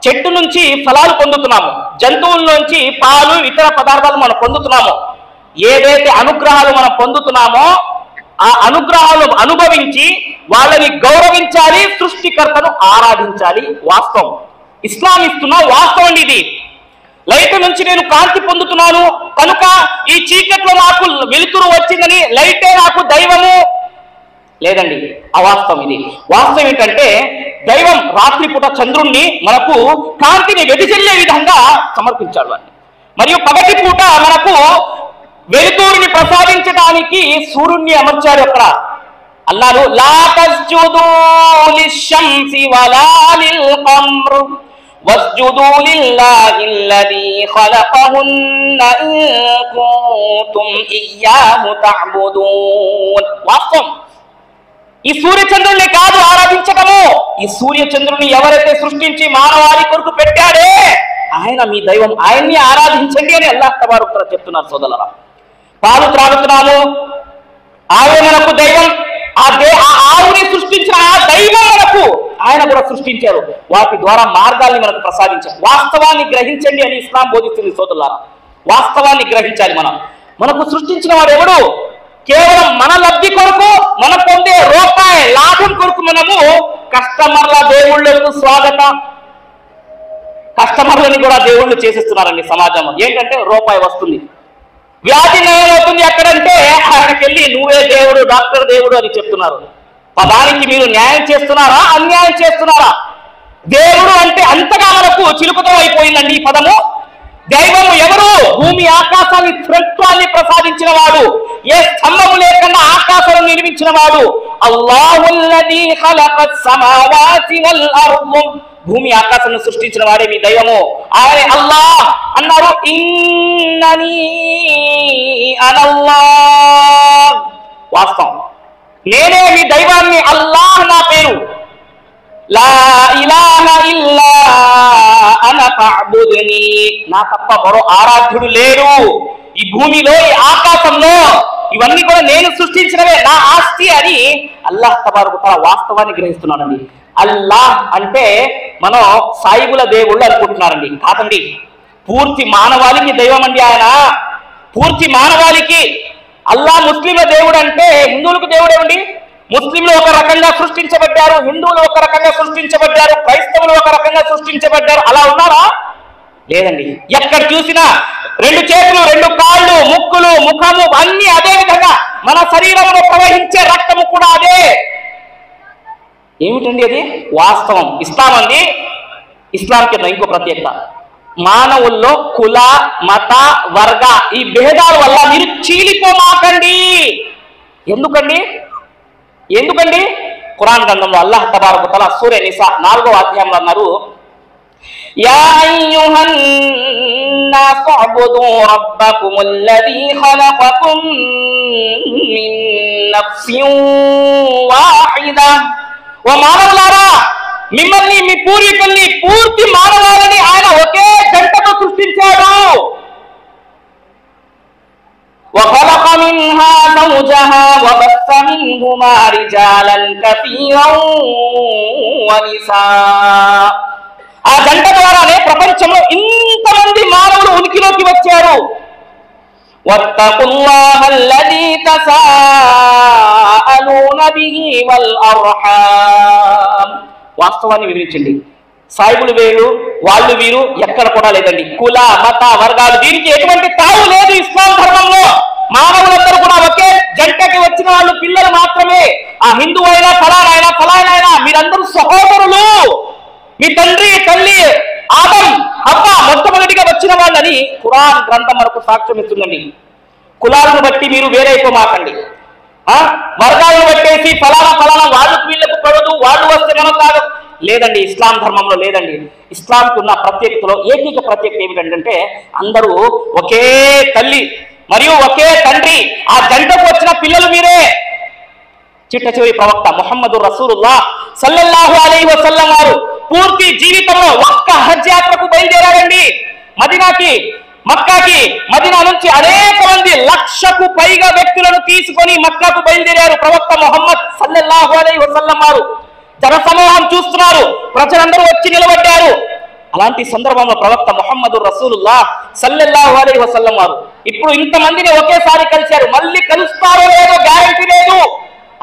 చెట్టు నుంచి ఫలాలు పొందుతున్నాము, జంతువుల నుంచి పాలు ఇతర పదార్థాలు మనం పొందుతున్నాము. ఏదైతే అనుగ్రహాలు మనం పొందుతున్నామో ఆ అనుగ్రహాలు అనుభవించి వాళ్ళని గౌరవించాలి, సృష్టికర్తను ఆరాధించాలి. వాస్తవం ఇస్లాం ఇస్తున్న వాస్తవం ఇది. లైట్ నుంచి నేను కాంతి పొందుతున్నాను కనుక ఈ చీకట్లో నాకు వెలుతురు వచ్చిందని లైటే నాకు దైవము లేదండి, అవాస్తవం ఇది. వాస్తవం ఏంటంటే దైవం రాత్రిపూట చంద్రుణ్ణి మనకు కాంతిని వెదజల్లే విధంగా సమర్పించాడు అని, మరియు పగటి పూట మనకు వెలుతురుని ప్రసాదించడానికి సూర్యుడిని అమర్చాడు. అక్కడ అన్నారు లా తస్జుదూ లిశ్శంసి వలా లిల్ ఖమ్ర్ వస్జుదూ లిల్లాహిల్లదీ ఖలఖహున్న ఇన్ కుంతుం ఇయ్యాహు తఅబుదూన్. వాస్తవం ఈ సూర్యచంద్రుల్ని కాదు ఆరాధించటము, ఈ సూర్యచంద్రుని ఎవరైతే సృష్టించి మానవాళి కొరకు పెట్టాడే ఆయన మీ దైవం, ఆయన్ని ఆరాధించండి అని అల్లాహ్ తబారక్ తఆలా చెప్తున్నారు. సోదరులారా, పాలు త్రాగుతున్నాము, ఆవు మనకు దైవం. ఆ ఆవుని సృష్టించిన ఆ దైవం మనకు ఆయన కూడా సృష్టించారు, వాటి ద్వారా మార్గాల్ని మనకు ప్రసాదించారు. వాస్తవాన్ని గ్రహించండి అని ఇస్లాం బోధిస్తుంది. సోదరులారా, వాస్తవాన్ని గ్రహించాలి. మనకు సృష్టించిన వాడు ఎవడు? కేవలం మన లబ్ధి కొరకు, మన పొందే రూపాయి లాభం కొరకు మనము కస్టమర్ల దేవుళ్ళకు స్వాగతం, కస్టమర్లని కూడా దేవుళ్ళు చేసేస్తున్నారండి సమాజంలో. ఏంటంటే రూపాయి వస్తుంది, వ్యాధి నయం అవుతుంది ఎక్కడంటే ఆయనకి వెళ్ళి నువ్వే దేవుడు, డాక్టర్ దేవుడు అని చెప్తున్నారు. పదానికి మీరు న్యాయం చేస్తున్నారా, అన్యాయం చేస్తున్నారా? దేవుడు అంటే అంతగా మనకు చిలుకుతం అయిపోయిందండి ఈ పదము. దైవము ఎవరు? భూమి ఆకాశాన్ని త్రిత్వాన్ని ప్రసాదించిన వాడు, ఏ స్తంభము లేకుండా ఆకాశాలను నిర్మించిన వాడు. అల్లాహుల్లదీ ఖలఖస్ సమావాతి వల్ అర్ద్, భూమి ఆకాశాన్ని సృష్టించిన వాడే మీ దైవము. ఆయన అల్లాహ్ అన్నారు ఇన్ననీ అనల్లాహ్. వాస్తవం నేనే మీ దైవాన్ని, అల్లాహ్ నా పేరు. లా ఇలాహ ఇల్లా అన ఫఅబుద్ని, నా తప్ప మరో ఆరాధ్యుడు లేడు. ఈ భూమిలో, ఈ ఆకాశంలో ఇవన్నీ కూడా నేను సృష్టించినవే, నా ఆస్తి అని అల్లాహ్ తబారక్ తఆలా వాస్తవాన్ని గ్రహిస్తున్నాడండి. అల్లాహ్ అంటే మనం సాయిబుల దేవుళ్ళు అనుకుంటున్నారండి, కాదండి. పూర్తి మానవాళికి దైవం అండి ఆయన, పూర్తి మానవాళికి. అల్లాహ్ ముస్లింల దేవుడు అంటే హిందువులకు దేవుడు ఏమండి? ముస్లింలు ఒక రకంగా సృష్టించబడ్డారు, హిందువులు ఒక రకంగా సృష్టించబడ్డారు, క్రైస్తవులు ఒక రకంగా సృష్టించబడ్డారు. అలా ఉన్నారా? లేదండి. ఎక్కడ చూసినా రెండు చేతులు, రెండు కాళ్ళు, ముక్కులు, ముఖము అన్ని అదే విధంగా, మన శరీరంలో ప్రవహించే రక్తము కూడా అదే. ఏమిటండి అది? వాస్తవం. ఇస్లాం అంది, ఇస్లాం కింద ఇంకో ప్రత్యేకత, మానవుల్లో కుల, మత, వర్గ ఈ భేదాల వల్ల మీరు చీలిపోమాకండి. ఎందుకండి? ఖురాన్ గ్రంథంలో అల్లాహ్ తబారక్ తఆలా సూరా నిసా 4వ అధ్యాయంలో అన్నారు, యా అయ్యుహన్ నాసు అబుదు రబ్బకుముల్లదీ ఖలఖకుం మిన్ నఫ్సిన్ వాహిదా. ఓ మానవులారా, మిమ్మల్ని, మీ పూర్వీకుల్ని, పూర్తి మానవాళిని ఆయన ఒకే జంటతో సృష్టించాడు. وخلق منها زوجها وبث منهما رجالا كثيرا ونساء. ఆ జంట ద్వారానే ప్రపంచంలో ఇంతమంది మానవులు ఉనికిలోకి వచ్చారు. వత్తఖుల్లాహ అల్లదీ తసాఅలూన బిహి వల్ అర్హామ్. వాస్తవాన్ని వివరించండి. సాయిబులు వేరు, వాళ్ళు వీరు ఎక్కడ కూడా లేదండి. కుల, మత, వర్గాలు దీనికి ఎటువంటి తావు లేదు ఇస్లాం ధర్మంలో. మానవులందరూ కూడా ఒకే జంటకి వచ్చిన వాళ్ళు పిల్లలు మాత్రమే. ఆ హిందూ అయినా, ఫలానైనా మీరందరూ సహోదరులు. మీ తండ్రి, తల్లి ఆదం, హవ్వ మొట్టమొదటిగా వచ్చిన వాళ్ళని ఖురాన్ గ్రంథం మనకు సాక్ష్యం ఇస్తుందండి. కులాలను బట్టి మీరు వేరైపోమాకండి, వర్గాలను బట్టేసి ఫలానా వాళ్ళకు వీళ్ళకు పడదు, వాళ్ళు వస్తే మనం కాదు లేదండి. ఇస్లాం ధర్మంలో లేదండి. ఇస్లాంకు ఉన్న ప్రత్యేకతలో ఏకైక ప్రత్యేకత ఏమిటంటే అందరూ ఒకే తల్లి మరియు ఒకే తండ్రి. ఆ జంటకు వచ్చిన పిల్లలు మీరే. చిట్ట చివరి ప్రవక్త ముహమ్మదు రసూలుల్లాహ్ సల్లల్లాహు అలైహి వసల్లం వారు పూర్తి జీవితంలో ఒక్క హజ్ యాత్రకు బయలుదేరారండి. మదీనాకి, మక్కాకి, మదీనా నుంచి అనేక మంది 1,00,000కు పైగా వ్యక్తులను తీసుకొని మక్కాకు బయలుదేరారు. ప్రవక్త ముహమ్మద్ సల్లల్లాహు అలైహి వసల్లం వారు జనసమూహం చూస్తున్నారు, ప్రజలందరూ వచ్చి నిలబడ్డారు. అలాంటి సందర్భంలో ప్రవక్త ముహమ్మదు రసూలుల్లాహ్ సల్లల్లాహు అలైహి వసల్లం వారు ఇప్పుడు ఇంతమందిని ఒకేసారి కలిశారు, మళ్ళీ కలుస్తారో లేదో గ్యారంటీ లేదు.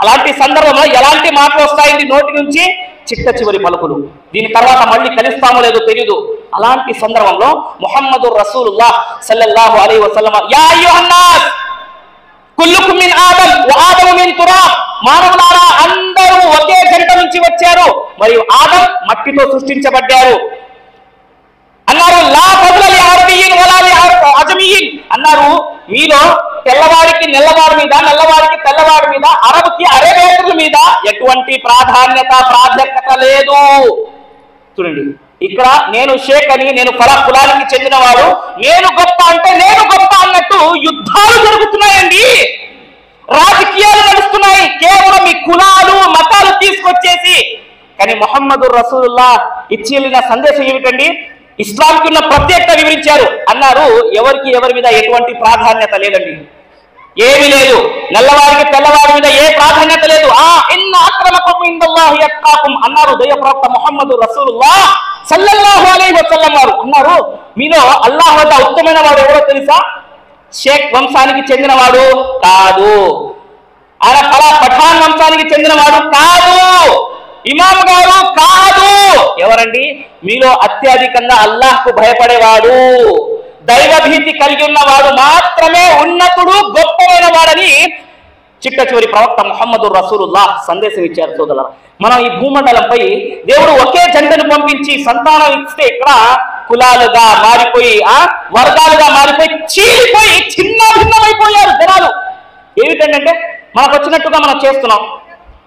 అలాంటి సందర్భంలో ఎలాంటి మాటలు వస్తాయండి నోటి నుంచి? చిట్ట చివరి పలుకులు. దీని తర్వాత మళ్ళీ కలుస్తామో లేదో తెలియదు. అలాంటి సందర్భంలో ముహమ్మదు రసూలుల్లాహ్ సల్లల్లాహు అలైహి వసల్లం, యా అయ్యుహన్నాస్ కుల్లుకుమ్ మిన్ ఆదం వ ఆదము మిన్ తురాబ్, మానవులారా అందరూ ఒకే జంట నుంచి వచ్చారు మరియు ఆదం మట్టితో సృష్టించబడ్డారు అన్నారు. లా ఫద్ల లి అరబియ్యిన్ వలా లి అజమియ్యిన్ అన్నారు. మీలో తెల్లవారికి నల్లవాడి మీద, నల్లవాడికి తెల్లవాడి మీద, అరబుకి అరేబియన్ల మీద ఎటువంటి ప్రాధాన్యత లేదు. చూడండి, ఇక్కడ నేను షేక్ అని, నేను ఫలా కులానికి చెందినవాడు, నేను గొప్ప అంటే నేను గొప్ప అన్నట్టు యుద్ధాలు జరుగుతున్నాయండి, రాజకీయాలు నడుస్తున్నాయి కేవలం ఈ కులాలు మతాలు తీసుకొచ్చేసి. కానీ ముహమ్మదు రసూలుల్లాహ్ ఇచ్చిన సందేశం ఏమిటండి? ఇస్లాంకి ఉన్న ప్రత్యేకత వివరించారు. అన్నారు, ఎవరి మీద ఎటువంటి ప్రాధాన్యత లేదండి, ఏమీ లేదు. నల్లవారికి తెల్లవారి మీద ఏ ప్రాధాన్యత లేదు. ఇన్న అక్రమకుమ్ ఇందల్లాహి అత్కాకుమ్ అన్నారు దైవ ప్రవక్త ముహమ్మదు రసూలుల్లాహ్ సల్లల్లాహు అలైహి వసల్లం వారు. అన్నారు, మీలో అల్లాహ్ వద్ద ఉత్తమైన వాడు ఎవరో తెలుసా? షేక్ వంశానికి చెందినవాడు కాదు, ఆయన ఫలా పఠాన్ వంశానికి చెందినవాడు కాదు, ఇమాం గారు కాదు. ఎవరండి? మీలో అత్యధికంగా అల్లాహ్కు భయపడేవాడు, దైవభీతి కలిగి ఉన్నవాడు మాత్రమే ఉన్నతుడు, గొప్పమైన వాడని చిట్ట చివరి ప్రవక్త ముహమ్మదు రసూలుల్లాహ్ సందేశం ఇచ్చారు. సోదరులారా, మనం ఈ భూమండలంపై దేవుడు ఒకే జంటను పంపించి సంతానం ఇస్తే ఇక్కడ కులాలుగా మారిపోయి, వర్గాలుగా మారిపోయి, చీలిపోయి చిన్న భిన్నమైపోయారు జనాలు. ఏమిటంటే మనకు వచ్చినట్టుగా మనం చేస్తున్నాం,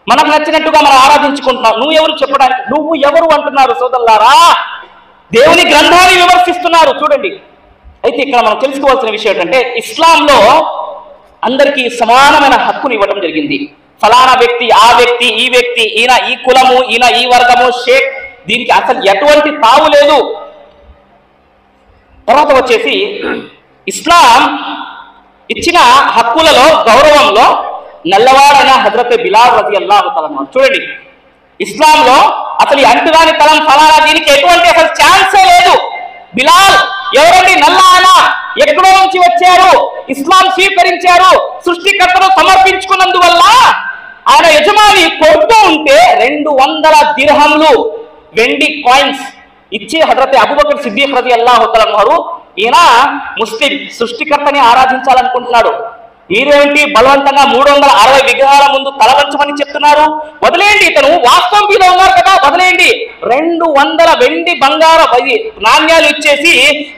మనకు నచ్చినట్టుగా మనం ఆరాధించుకుంటున్నాం. నువ్వు ఎవరు చెప్పడానికి? నువ్వు ఎవరు అంటున్నారు సోదరులారా? దేవుని గ్రంథాన్ని విమర్శిస్తున్నారు. చూడండి, అయితే ఇక్కడ మనం తెలుసుకోవాల్సిన విషయం ఏంటంటే ఇస్లాంలో అందరికీ సమానమైన హక్కును ఇవ్వడం జరిగింది. ఫలానా వ్యక్తి, ఆ వ్యక్తి, ఈ వ్యక్తి, ఈయన ఈ కులము, ఈయన ఈ వర్గము, షేక్, దీనికి అసలు ఎటువంటి తావు లేదు. తర్వాత వచ్చేసి ఇస్లాం ఇచ్చిన హక్కులలో, గౌరవంలో నల్లవాడైన హజరత్ బిలాల్ రలియల్లాహు తఆలా అన్హు. చూడండి, ఇస్లాంలో అసలు అంటుగాని తలం ఫలానా దీనికి ఎటువంటి అసలు ఛాన్సే లేదు. బిలాల్ ఎవరండి? నల్ల ఆయన, ఎక్కడో నుంచి వచ్చారు, ఇస్లాం స్వీకరించారు, సృష్టికర్తను సమర్పించుకున్నందువల్ల ఆయన యజమాని కొడుతూ ఉంటే 200 దిర్హంలు వెండి కాయిన్స్ ఇచ్చి హజరత్ అబూబకర్ సిద్దిక్ రలియల్లాహు తఆలా అన్హు, ఈయన ముస్లిం, సృష్టికర్తని ఆరాధించాలనుకుంటున్నాడు, మీరేంటి బలవంతంగా 360 విగ్రహాల ముందు తలవంచమని చెప్తున్నారు? వదిలేయండి, ఇతను వాస్తవం మీద ఉన్నారు కదా, వదిలేయండి. 200 వెండి బంగార నాణ్యాలు ఇచ్చేసి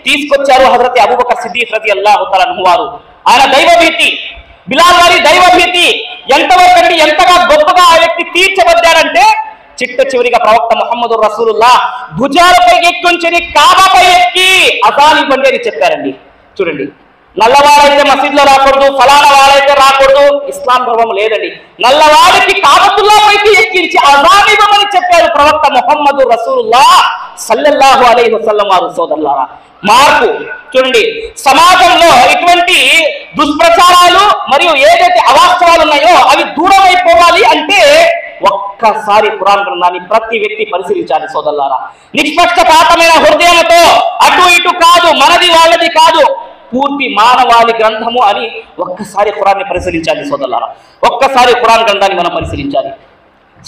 తీసుకొచ్చారు హజరత్ అబూబకర్ సిద్దిక్ రలియల్లాహు తఆలా అన్హు వారు. ఆయన దైవభీతి, బిలాల్ వారి దైవభీతి ఎంతవరకు అండి, ఎంతగా గొప్పగా ఆ వ్యక్తి తీర్చబడ్డాడంటే చిట్ట చివరిగా ప్రవక్త ముహమ్మదు రసూలుల్లాహ్ భుజాలపై ఎక్కించని కాబాపై ఎక్కి అజాన్ ఇవ్వండి అని చెప్పారండి. చూడండి, నల్లవాడైతే మసీద్లో రాకూడదు, ఫలానా వాడైతే రాకూడదు, ఇస్లాం ధర్మం లేదండి. నల్లవాడికి కాబతుల్లా పైకి ఎక్కించి అజాన్ ఇవ్వమని చెప్పారు ప్రవక్త ముహమ్మదు రసూలుల్లాహ్ సల్లల్లాహు అలైహి వసల్లం వారు. సోదరులారా, మార్పు చూడండి, సమాజంలో ఇటువంటి దుష్ప్రచారాలు మరియు ఏదైతే అవాస్తవాలు ఉన్నాయో అవి దూరం అయిపోవాలి అంటే ఒక్కసారి ఖురాన్ గ్రంథాన్ని ప్రతి వ్యక్తి పరిశీలించాలి సోదరులారా. నిష్పక్షపాతమైన హృదయంతో అటు ఇటు కాదు, మనది వాళ్ళది కాదు, పూర్తి మానవాళి గ్రంథము అని ఒక్కసారి ఖురాన్ని పరిశీలించాలి సోదరులారా. ఒక్కసారి ఖురాన్ గ్రంథాన్ని మనం పరిశీలించాలి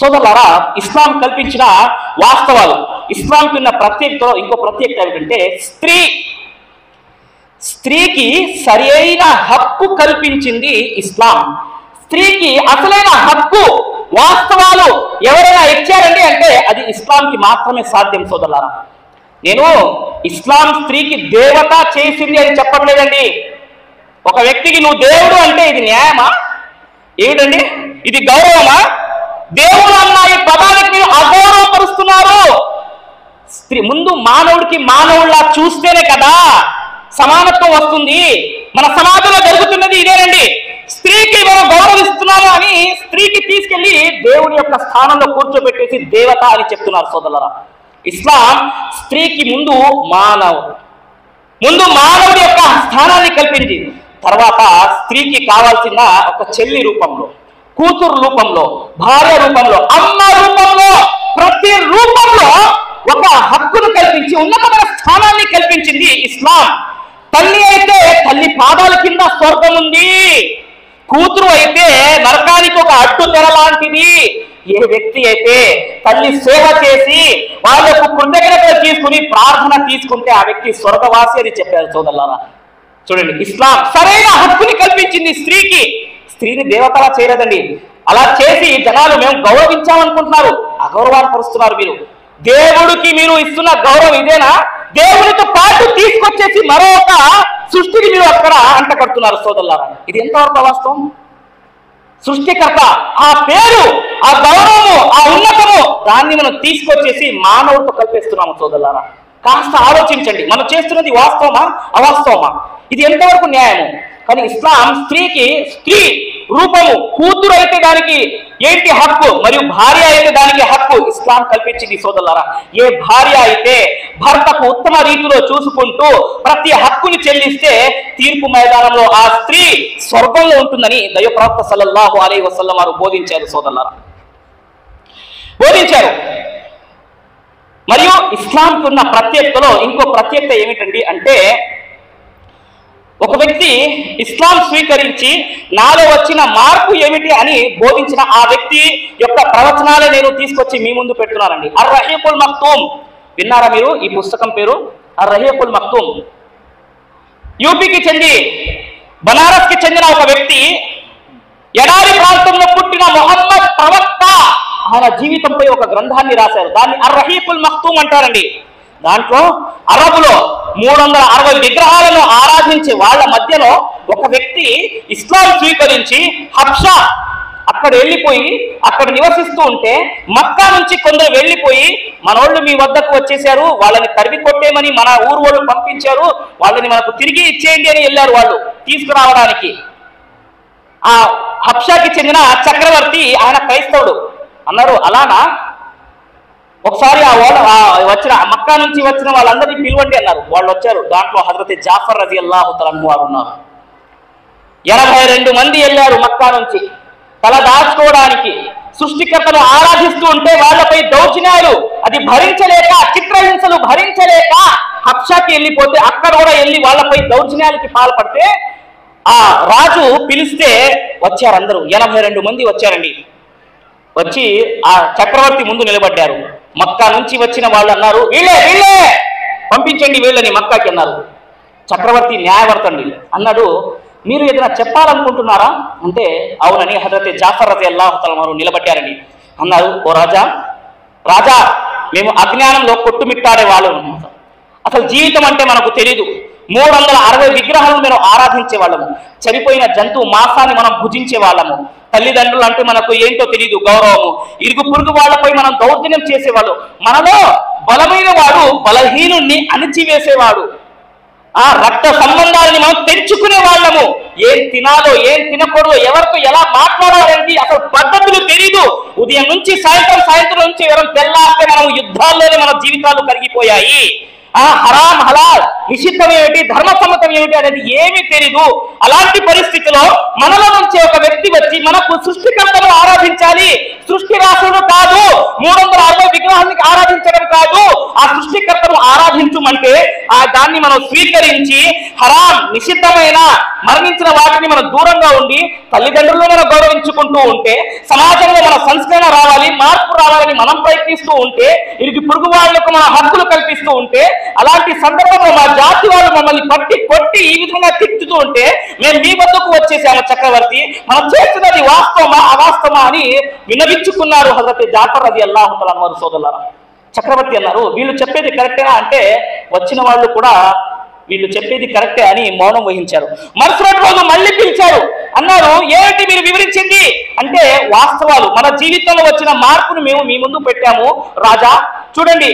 సోదరులారా. ఇస్లాం కల్పించిన వాస్తవాలు, ఇస్లాంకి ఉన్న ప్రత్యేకతలో ఇంకో ప్రత్యేకత ఏమిటంటే స్త్రీకి సరి అయిన హక్కు కల్పించింది ఇస్లాం. స్త్రీకి అసలైన హక్కు, వాస్తవాలు ఎవరైనా ఇచ్చారండి అంటే అది ఇస్లాంకి మాత్రమే సాధ్యం సోదరులారా. నేను ఇస్లాం స్త్రీకి దేవత చేసింది అని చెప్పట్లేదండి. ఒక వ్యక్తికి నువ్వు దేవుడు అంటే ఇది న్యాయమా? ఏమిటండి ఇది? గౌరవమా? దేవుడు అన్న ఈ పదానికి మీరు అగౌరవపరుస్తున్నారు. స్త్రీ ముందు మానవుడికి మానవుడిలా చూస్తేనే కదా సమానత్వం వస్తుంది. మన సమాజంలో జరుగుతున్నది ఇదేనండి. స్త్రీకి మనం గౌరవిస్తున్నాము అని స్త్రీకి తీసుకెళ్లి దేవుని యొక్క స్థానంలో కూర్చోబెట్టేసి దేవత అని చెప్తున్నారు సోదరులారా. ఇస్లాం స్త్రీకి ముందు మానవుడి యొక్క స్థానాన్ని కల్పించి, తర్వాత స్త్రీకి కావాల్సిన ఒక చెల్లి రూపంలో, కూతురు రూపంలో, భార్య రూపంలో, అమ్మ రూపంలో, ప్రతి రూపంలో ఒక హక్కును కల్పించి ఉన్నతమైన స్థానాన్ని కల్పించింది ఇస్లాం. తల్లి అయితే తల్లి పాదాల కింద స్వర్గం ఉంది, కూతురు అయితే నరకానికి ఒక అడ్డు తెర లాంటిది. ఏ వ్యక్తి అయితే తల్లి సేవ చేసి వాళ్ళకు కృతజ్ఞతలు తీసుకుని ప్రార్థన తీసుకుంటే ఆ వ్యక్తి స్వర్గవాసి అని చెప్పారు సోదరులారా. చూడండి, ఇస్లాం సరైన హక్కుని కల్పించింది స్త్రీకి. స్త్రీని దేవతలా చేయలేదండి. అలా చేసి జనాలు మేము గౌరవించామనుకుంటున్నారు, అగౌరవాన్ని పరుస్తున్నారు. మీరు దేవుడికి మీరు ఇస్తున్న గౌరవం ఇదేనా? దేవుడితో పాటు తీసుకొచ్చేసి మరొక సృష్టిని మీరు అక్కడ అంటకడుతున్నారు సోదరులారా. ఇది ఎంతవరకు వాస్తవం? సృష్టికర్త ఆ పేరు, ఆ గౌరవము, ఆ ఉన్నతము, దాన్ని మనం తీసుకొచ్చేసి మానవుడితో కల్పిస్తున్నాము సోదరులారా. కాస్త ఆలోచించండి, మనం చేస్తున్నది వాస్తవమా అవాస్తవమా? ఇది ఎంతవరకు న్యాయము? కానీ ఇస్లాం స్త్రీకి స్త్రీ రూపము, కూతురు అయితే దానికి ఏంటి హక్కు, మరియు భార్య అయితే దానికి హక్కు ఇస్లాం కల్పించింది సోదరులారా. ఏ భార్య అయితే భర్తకు ఉత్తమ రీతిలో చూసుకుంటూ ప్రతి హక్కుని చెల్లిస్తే తీర్పు మైదానంలో ఆ స్త్రీ స్వర్గంలో ఉంటుందని దైవ ప్రవక్త సల్లల్లాహు అలైహి వసల్లం వారు బోధించారు సోదరులారా, బోధించారు. మరియు ఇస్లాంకి ఉన్న ప్రత్యేకతలో ఇంకో ప్రత్యేకత ఏమిటండి అంటే, ఒక వ్యక్తి ఇస్లాం స్వీకరించి నాలో వచ్చిన మార్పు ఏమిటి అని బోధించిన ఆ వ్యక్తి యొక్క ప్రవచనాలే నేను తీసుకొచ్చి మీ ముందు పెడుతున్నానండి. అర్-రహీకుల్ మక్తూమ్ విన్నారా మీరు? ఈ పుస్తకం పేరు అర్-రహీకుల్ మక్తూమ్. యూపీకి చెంది బనారస్కి చెందిన ఒక వ్యక్తి ఎడారి ప్రాంతంలో పుట్టిన మొహమ్మద్ ప్రవక్త ఆయన జీవితంపై ఒక గ్రంథాన్ని రాశారు. దాన్ని అర్-రహీకుల్ మక్తూమ్ అంటారండి. దాంట్లో అరబులో 360 విగ్రహాలను ఆరాధించే వాళ్ళ మధ్యలో ఒక వ్యక్తి ఇస్లాం స్వీకరించి హబ్షా అక్కడ వెళ్ళిపోయి అక్కడ నివసిస్తూ ఉంటే, మక్కా నుంచి కొందరు వెళ్ళిపోయి మనోళ్ళు మీ వద్దకు వచ్చేసారు, వాళ్ళని తరిమి కొట్టేమని మన ఊరు వాళ్ళు పంపించారు, వాళ్ళని మనకు తిరిగి ఇచ్చేయండి అని వెళ్ళారు వాళ్ళు తీసుకురావడానికి. ఆ హబ్షాకి చెందిన చక్రవర్తి ఆయన క్రైస్తవుడు అన్నారు, అలానా ఒకసారి వచ్చిన మక్కా నుంచి వచ్చిన వాళ్ళందరినీ పిలవండి అన్నారు. వాళ్ళు వచ్చారు. దాంట్లో హజరత్ జాఫర్ రజియల్లాహు తఆలా అన్హు వారు ఉన్నారు. 82 మంది వెళ్ళారు మక్కా నుంచి తల దాచుకోవడానికి. సృష్టికర్తను ఆరాధిస్తూ ఉంటే వాళ్ళపై దౌర్జన్యాలు అది భరించలేక, చిత్రహింసలు భరించలేక హబ్షాకి వెళ్ళిపోతే అక్కడ కూడా వెళ్ళి వాళ్ళపై దౌర్జన్యాలకి పాల్పడితే ఆ రాజు పిలిస్తే వచ్చారు. అందరూ 82 మంది వచ్చారండి. వచ్చి ఆ చక్రవర్తి ముందు నిలబడ్డారు. మక్కా నుంచి వచ్చిన వాళ్ళు అన్నారు, వీళ్ళే పంపించండి వీళ్ళని మక్కాకి అన్నారు. చక్రవర్తి న్యాయవర్తండి అన్నాడు, మీరు ఏదైనా చెప్పాలనుకుంటున్నారా అంటే అవునని హజరత్ జాఫర్ రజియల్లాహు తఆలా వారు నిలబడ్డారండి. అన్నారు, ఓ రాజా మేము అజ్ఞానంలో కొట్టుమిట్టాడే వాళ్ళం, అసలు జీవితం అంటే మనకు తెలీదు. 360 విగ్రహాలను మేము ఆరాధించే వాళ్ళము, చనిపోయిన జంతువు మాంసాన్ని మనం భుజించే వాళ్ళము, తల్లిదండ్రులు అంటే మనకు ఏంటో తెలియదు గౌరవము, ఇరుగు పొరుగు వాళ్ళపై మనం దౌర్జన్యం చేసేవాడు, మనలో బలమైన వాడు బలహీనుణ్ణి అణిచివేసేవాడు, ఆ రక్త సంబంధాలని మనం తెంచుకునే వాళ్ళము, ఏం తినాలో ఏం తినకూడదు, ఎవరితో ఎలా మాట్లాడాలనేది అసలు పద్ధతులు తెలీదు. ఉదయం నుంచి సాయంత్రం నుంచి ఎవరైనా తెల్లాస్తే మనం యుద్ధాల్లోనే మన జీవితాలు కరిగిపోయాయి. హరాం హలాల్ నిషిద్ధం ఏమిటి, ధర్మసమ్మతం ఏమిటి అనేది ఏమీ తెలీదు. అలాంటి పరిస్థితిలో మనలో నుంచి ఒక వ్యక్తి వచ్చి మనకు సృష్టికర్తను ఆరాధించాలి, సృష్టి రాసుడు కాదు, 360 విగ్రహాన్ని ఆరాధించడం కాదు, ఆ సృష్టికర్తను ఆరాధించమంటే దాన్ని మనం స్వీకరించి హరాం నిషిద్ధమైన మరణించిన వాటిని మనం దూరంగా ఉండి తల్లిదండ్రులను మనం గౌరవించుకుంటూ ఉంటే, సమాజంలో మన సంస్కరణ రావాలి, మార్పు రావాలని మనం ప్రయత్నిస్తూ ఉంటే, ఇరుగు పొరుగు వాళ్లకు మన హక్కులు కల్పిస్తూ ఉంటే, అలాంటి సందర్భంలో మా జాతి వాళ్ళు మమ్మల్ని పట్టి కొట్టి ఈ విధంగా తిట్టుతూ ఉంటే మేము మీ వద్దకు వచ్చేసాము చక్రవర్తి, మనం చేస్తున్నది వాస్తవమా అవాస్తవమా అని వినవించుకున్నారు హజరత్ జాఫర్ రజియల్లాహు తఆలా వారు సోదరులారా. చక్రవర్తి అన్నారు, వీళ్ళు చెప్పేది కరెక్టేనా అంటే వచ్చిన వాళ్ళు కూడా వీళ్ళు చెప్పేది కరెక్టే అని మౌనం వహించారు. మరుసటి రోజు మళ్ళీ పిలిచారు. అన్నారు, ఏమిటి మీరు వివరించింది అంటే వాస్తవాలు, మన జీవితంలో వచ్చిన మార్పును మేము మీ ముందు పెట్టాము రాజా, చూడండి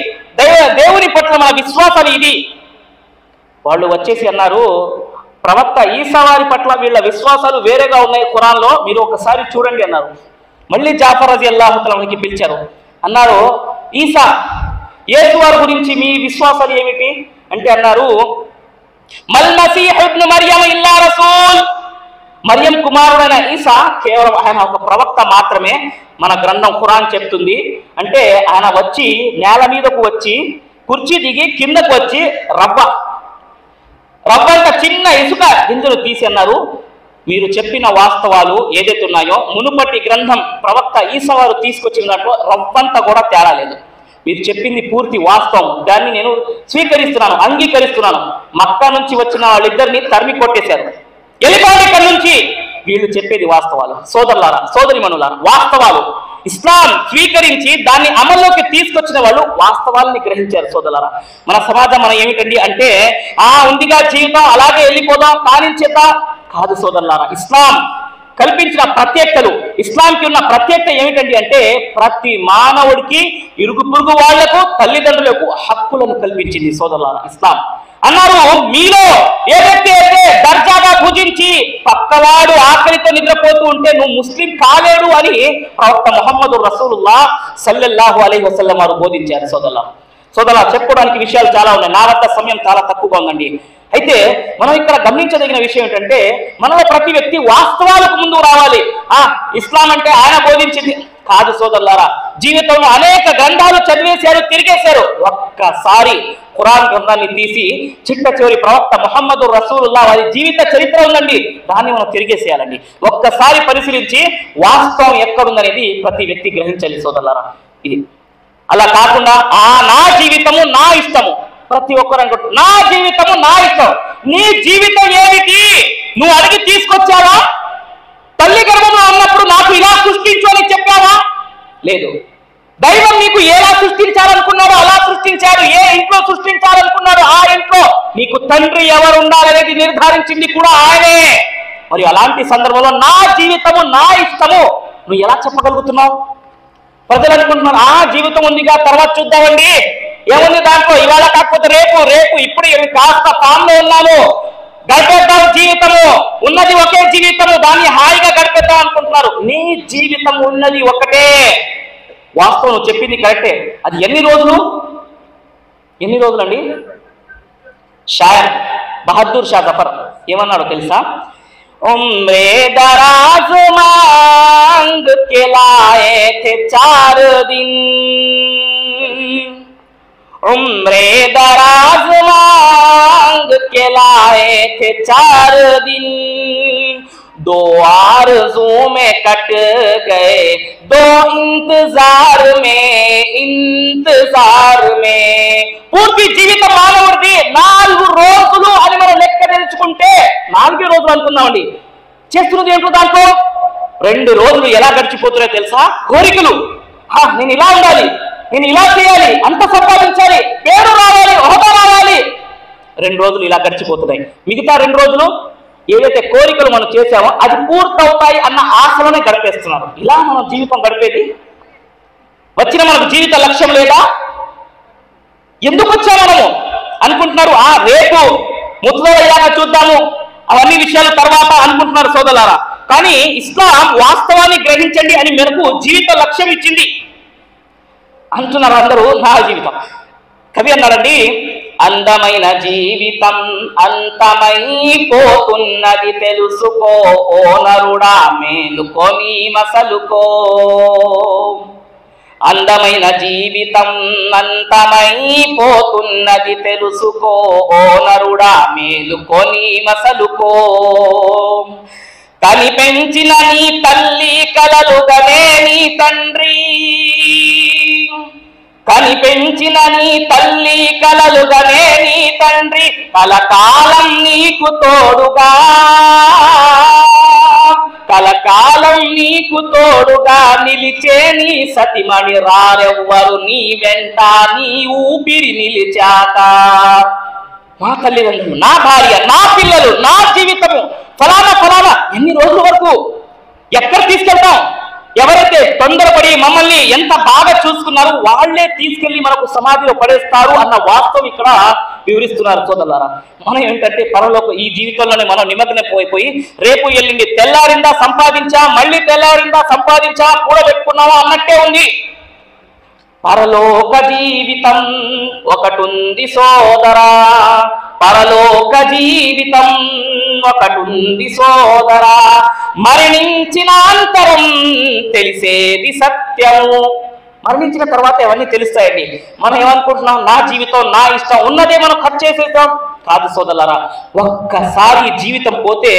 దేవుని పట్ల మన విశ్వాసాలు ఇది. వాళ్ళు వచ్చేసి అన్నారు, ప్రవక్త ఈసా వారి పట్ల వీళ్ళ విశ్వాసాలు వేరేగా ఉన్నాయి ఖురాన్లో, మీరు ఒకసారి చూడండి అన్నారు. మళ్ళీ జాఫర్ రజియల్లాహు తఆలా పిలిచారు. అన్నారు, యేసు వారి గురించి మీ విశ్వాసాలు ఏమిటి అంటే అన్నారు, మల్ మసీహ్ ఇబ్ను మరియం ఇల్లా రసూల్, మరియం కుమారుడైన ఈసా కేవలం ఆయన ఒక ప్రవక్త మాత్రమే. మన గ్రంథం ఖురాన్ చెప్తుంది. అంటే ఆయన వచ్చి నేల మీదకు వచ్చి కుర్చీ దిగి కిందకు వచ్చి రవ్వ అంత చిన్న ఇసుక గింజలు తీసి అన్నారు, మీరు చెప్పిన వాస్తవాలు ఏదైతే ఉన్నాయో మునుపటి గ్రంథం ప్రవక్త ఈసా వారు తీసుకొచ్చిన దాంట్లో రవ్వంతా కూడా తేడా లేదు. మీరు చెప్పింది పూర్తి వాస్తవం, దాన్ని నేను స్వీకరిస్తున్నాను, అంగీకరిస్తున్నాను. మక్కా నుంచి వచ్చిన వాళ్ళిద్దరిని తరిమి కొట్టేశారు, వెళ్ళిపోండి ఇక్కడి నుంచి. వీళ్ళు చెప్పేది వాస్తవాలు. సోదరులారా, సోదరిమణులారా, వాస్తవాలు. ఇస్లాం స్వీకరించి దాన్ని అమల్లోకి తీసుకొచ్చిన వాళ్ళు వాస్తవాలని గ్రహించారు. సోదరులారా, మన సమాజం మనం ఏమిటండి అంటే ఉందిగా జీవితం అలాగే వెళ్ళిపోదాం కానించేద్దాం కాదు. సోదరులారా, ఇస్లాం కల్పించిన ప్రత్యేకతలు, ఇస్లాంకి ఉన్న ప్రత్యేకత ఏమిటండి అంటే ప్రతి మానవుడికి, ఇరుగు పొరుగు వాళ్లకు, తల్లిదండ్రులకు హక్కులను కల్పించింది. సోదరులారా, ఇస్లాం అన్నారు, మీలో ఏ వ్యక్తి అయితే దర్జాగా భుజించి పక్కవాడు ఆకలితో నిద్రపోతూ ఉంటే నువ్వు ముస్లిం కాలేడు అని ప్రవక్త ముహమ్మద్ రసూలుల్లాహ్ సల్లల్లాహు అలైహి వసల్లం వారు బోధించారు. సోదరులా, చెప్పుకోవడానికి విషయాలు చాలా ఉన్నాయి, నా వద్ద సమయం చాలా తక్కువగా ఉందండి. అయితే మనం ఇక్కడ గమనించదగిన విషయం ఏంటంటే మనలో ప్రతి వ్యక్తి వాస్తవాలకు ముందు రావాలి. ఇస్లాం అంటే ఆయన బోధించింది కాదు. సోదరులారా, జీవితంలో అనేక గ్రంథాలు చదివేశారు, తిరిగేశారు. ఒక్కసారి ఖురాన్ గ్రంథాన్ని తీసి చిట్ట చివరి ప్రవక్త ముహమ్మద్ రసూలుల్లాహ్ వారి జీవిత చరిత్ర ఉందండి, దాన్ని మనం తిరిగేసేయాలండి. ఒక్కసారి పరిశీలించి వాస్తవం ఎక్కడుందనేది ప్రతి వ్యక్తి గ్రహించాలి. సోదరులారా, ఇది అలా కాకుండా నా జీవితము నా ఇష్టము, ప్రతి ఒక్కరు అనుకుంటారు నా జీవితము నా ఇష్టం. నీ జీవితం ఏమిటి? నువ్వు అడిగి తీసుకొచ్చావా? తల్లి గర్భంలో ఉన్నప్పుడు నాకు ఇలా సృష్టించు అని చెప్పావా? లేదు. దైవం నీకు ఎలా సృష్టించాలనుకున్నాడో అలా సృష్టించాడు. ఏ ఇంట్లో సృష్టించాలనుకున్నాడో ఆ ఇంట్లో నీకు తండ్రి ఎవరు ఉండాలనేది నిర్ధారించింది కూడా ఆయనే. మరి అలాంటి సందర్భంలో నా జీవితము నా ఇష్టము నువ్వు ఎలా చెప్పగలుగుతున్నావు? ప్రజలు అనుకుంటున్నారు జీవితం ఉందిగా, తర్వాత చూద్దామండి, ఏముంది దాంట్లో, ఇవాళ కాకపోతే రేపు, ఇప్పుడు కాస్త పాన్లో ఉన్నాము, గడిపేద్దాం జీవితము, ఉన్నది ఒకే జీవితము, దాన్ని హాయిగా గడిపేద్దాం అనుకుంటున్నారు. నీ జీవితం ఉన్నది ఒకటే. వాస్తవం చెప్పింది కరెక్టే. అది ఎన్ని రోజులు అండి? షాయర్ బహదూర్ షా జఫర్ ఏమన్నాడో తెలుసా? उम्रे दराज मांग के लाए थे 4 दिन, उम्रे दराज मांग के लाए थे 4 दिन, 2 आरज़ू में कट गए 2 इंतजार में పూర్తి జీవితం మానవుడిది 4 రోజులు అని మనం లెక్క తెలుసుకుంటే 4 రోజులు అనుకున్నామండి. చేస్తున్నది ఏంటో దాంట్లో 2 రోజులు ఎలా గడిచిపోతున్నాయో తెలుసా? కోరికలు, నేను ఇలా ఉండాలి, నేను ఇలా చేయాలి, అంత సంపాదించాలి, పేరు రావాలి, హోదా రావాలి. 2 రోజులు ఇలా గడిచిపోతున్నాయి. మిగతా 2 రోజులు ఏవైతే కోరికలు మనం చేసామో అది పూర్తవుతాయి అన్న ఆశలోనే గడిపేస్తున్నారు. ఇలా మనం జీవితం గడిపేది? వచ్చిన మనకు జీవిత లక్ష్యం లేదా? ఎందుకు వచ్చా మనము అనుకుంటున్నారు? రేపు ముత్తలయ్యాక చూద్దాము, అవన్నీ విషయాల తర్వాత అనుకుంటున్నారు సోదరులారా. కానీ ఇస్లాం వాస్తవాన్ని గ్రహించండి అని మనకు జీవిత లక్ష్యం ఇచ్చింది అంటున్నారు అందరూ. నా జీవితం, కవి అన్నాడండి, అందమైన జీవితం అంతమైపోతున్నది తెలుసుకో ఓ నరుడా మేలుకొని మసలుకో. అందమైన జీవితం అంతమైపోతున్నది తెలుసుకో ఓ నరుడా మేలుకొని మసలుకో. కని పెంచిన నీ తల్లి కలలుగనే నీ తండ్రి, కని పెంచిన నీ తల్లి కలలుగనే నీ తండ్రి, కలకాలం నీకు తోడుగా, కలకాలం నీకు తోడుగా నిలిచే నీ సతిమణి రారెవ్వరు నీ వెంట నీ ఊపిరి నిలిచాక. మా తల్లిదండ్రులు, నా భార్య, నా పిల్లలు, నా జీవితము ఫలానా ఎన్ని రోజుల వరకు ఎక్కడ తీసుకెళ్తాం? ఎవరైతే తొందరపడి మమ్మల్ని ఎంత బాగా చూసుకున్నారో వాళ్లే తీసుకెళ్లి మనకు సమాధిలో పడేస్తారు అన్న వాస్తవం ఇక్కడ వివరిస్తున్నారు సోదరులారా. మనం ఏంటంటే పరలోక ఈ జీవితంలోనే మనం నిమగ్నమైపోయి రేపు ఎల్లుండి తెల్లారిందా సంపాదించా, మళ్ళీ తెల్లారిందా సంపాదించా, కూడబెట్టుకున్నావా అన్నట్టే ఉంది. పరలోక జీవితం ఒకటుంది సోదరా, పరలోక జీవితం ఒకటుంది సోదరా, మరణించిన అంతరం తెలిసేది సత్యము. మరణించిన తర్వాత ఇవన్నీ తెలుస్తాయండి. మనం ఏమనుకుంటున్నాం, నా జీవితం నా ఇష్టం ఉన్నదే మనం ఖర్చు చేసేద్దాం. కాదు సోదరులారా, ఒక్కసారి జీవితం పోతే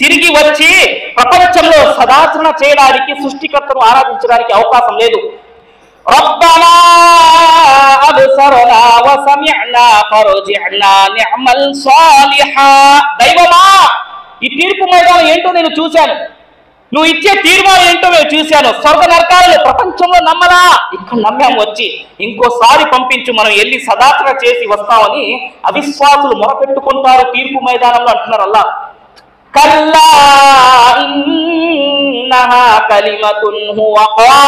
తిరిగి వచ్చి ప్రపంచంలో సదాచరణ చేయడానికి, సృష్టికర్తను ఆరాధించడానికి అవకాశం లేదు. రబ్బనా అబ్సరనా వసమిఅనా ఫర్జిఅనా నిఅమల్ సాలిహా. దైవమా, ఈ తీర్పు మైదానం ఏంటో నేను చూశాను, నువ్వు ఇచ్చే తీర్మానం ఏంటో నేను చూశాను. స్వర్గ నరకాలను ప్రపంచంలో నమ్మలా, ఇక్కడ నమ్మాము, వచ్చి ఇంకోసారి పంపించు, మనం వెళ్ళి సదాచరణ చేసి వస్తామని అవిశ్వాసులు మొరపెట్టుకుంటారు తీర్పు మైదానంలో అంటున్నారు. అల్లా కల్లా ఇన్నహా కలిమతున్ హువ ఖాయిలుహా.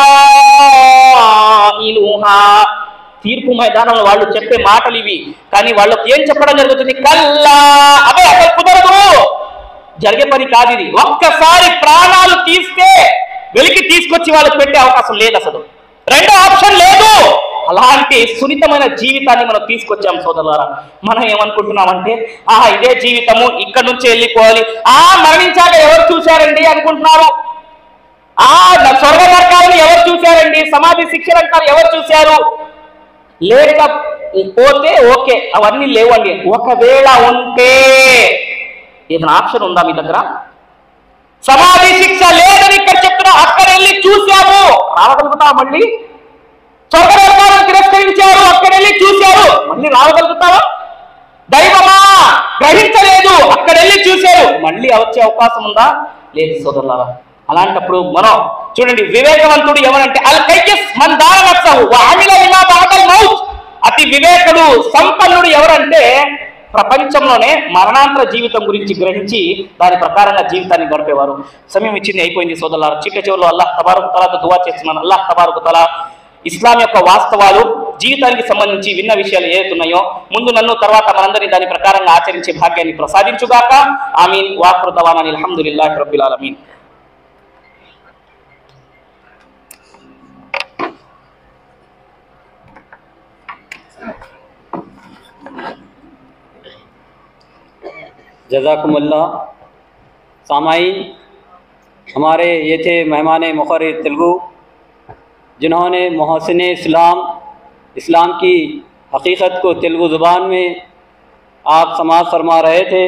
తీర్పు మైదానంలో వాళ్ళు చెప్పే మాటలు ఇవి, కానీ వాళ్ళకి ఏం చెప్పడం జరుగుతుంది? కల్లా, అదే అసలు కుదరదు, జరిగే పని కాదు ఇది. ఒక్కసారి ప్రాణాలు తీస్తే వెలికి తీసుకొచ్చి వాళ్ళకి పెట్టే అవకాశం లేదు, అసలు రెండో ఆప్షన్ లేదు. అలాంటి సున్నితమైన జీవితాన్ని మనం తీసుకొచ్చాం సోదరులారా. మనం ఏమనుకుంటున్నామంటే ఇదే జీవితము, ఇక్కడ నుంచి వెళ్ళిపోవాలి. మరణించాక ఎవరు చూశారండి అనుకుంటున్నారు. స్వర్గ నరకాలను ఎవరు చూశారండి, సమాధి శిక్షలు అంటారు, ఎవరు చూశారు? లేకపోతే ఓకే, అవన్నీ లేవండి. ఒకవేళ ఉంటే ఏదైనా ఆప్షన్ ఉందా మీ దగ్గర? సమాధి శిక్ష లేదని ఇక్కడ చెప్తున్నా, అక్కడ వెళ్ళి చూశాము, రావగలుగుతావా? మళ్ళీ స్వర్గ నరకాలను తిరస్కరించారు, అక్కడ వెళ్ళి చూశారు, మళ్ళీ రావగలుగుతావా? దైవమా, గ్రహించలేదు, అక్కడ వెళ్ళి చూశారు, మళ్ళీ వచ్చే అవకాశం ఉందా? లేదు సోదరులారా. అలాంటప్పుడు మనం చూడండి, వివేకవంతుడు ఎవరంటే అల్ కైయస్ మన్ దాన నఫ్సహు వ అమిల లిమా బఅదల్ మౌత్. అతి వివేకుడు, సంపన్నుడు ఎవరంటే ప్రపంచంలోనే మరణాంతర జీవితం గురించి గ్రహించి దాని ప్రకారంగా జీవితాన్ని గడిపేవారు. సమయం ఇచ్చింది, అయిపోయింది సోదరులారా. చిట్ట చివరిలో అల్లాహ్ తబారక్ తఆలాతో దువా చేస్తున్నాను. అల్లాహ్ తబారక్ తఆలా ఇస్లాం యొక్క వాస్తవాలు, జీవితానికి సంబంధించి విన్న విషయాలు ఏవైతున్నాయో ముందు నన్ను, తర్వాత మనందరినీ దాని ప్రకారంగా ఆచరించే భాగ్యాన్ని ప్రసాదించుగాక. ఆమీన్. వాఖిరు దవానా అల్హమ్దులిల్లాహి రబ్బిల్ ఆలమీన్. जज़ाकुमुल्लाह। सामाईन, हमारे ये थे मेहमान मुखर्रिर तेलुगु, जिन्होंने मोहसिन इस्लाम की हकीकत को तेलुगु ज़ुबान में आप समाअत फरमा रहे थे।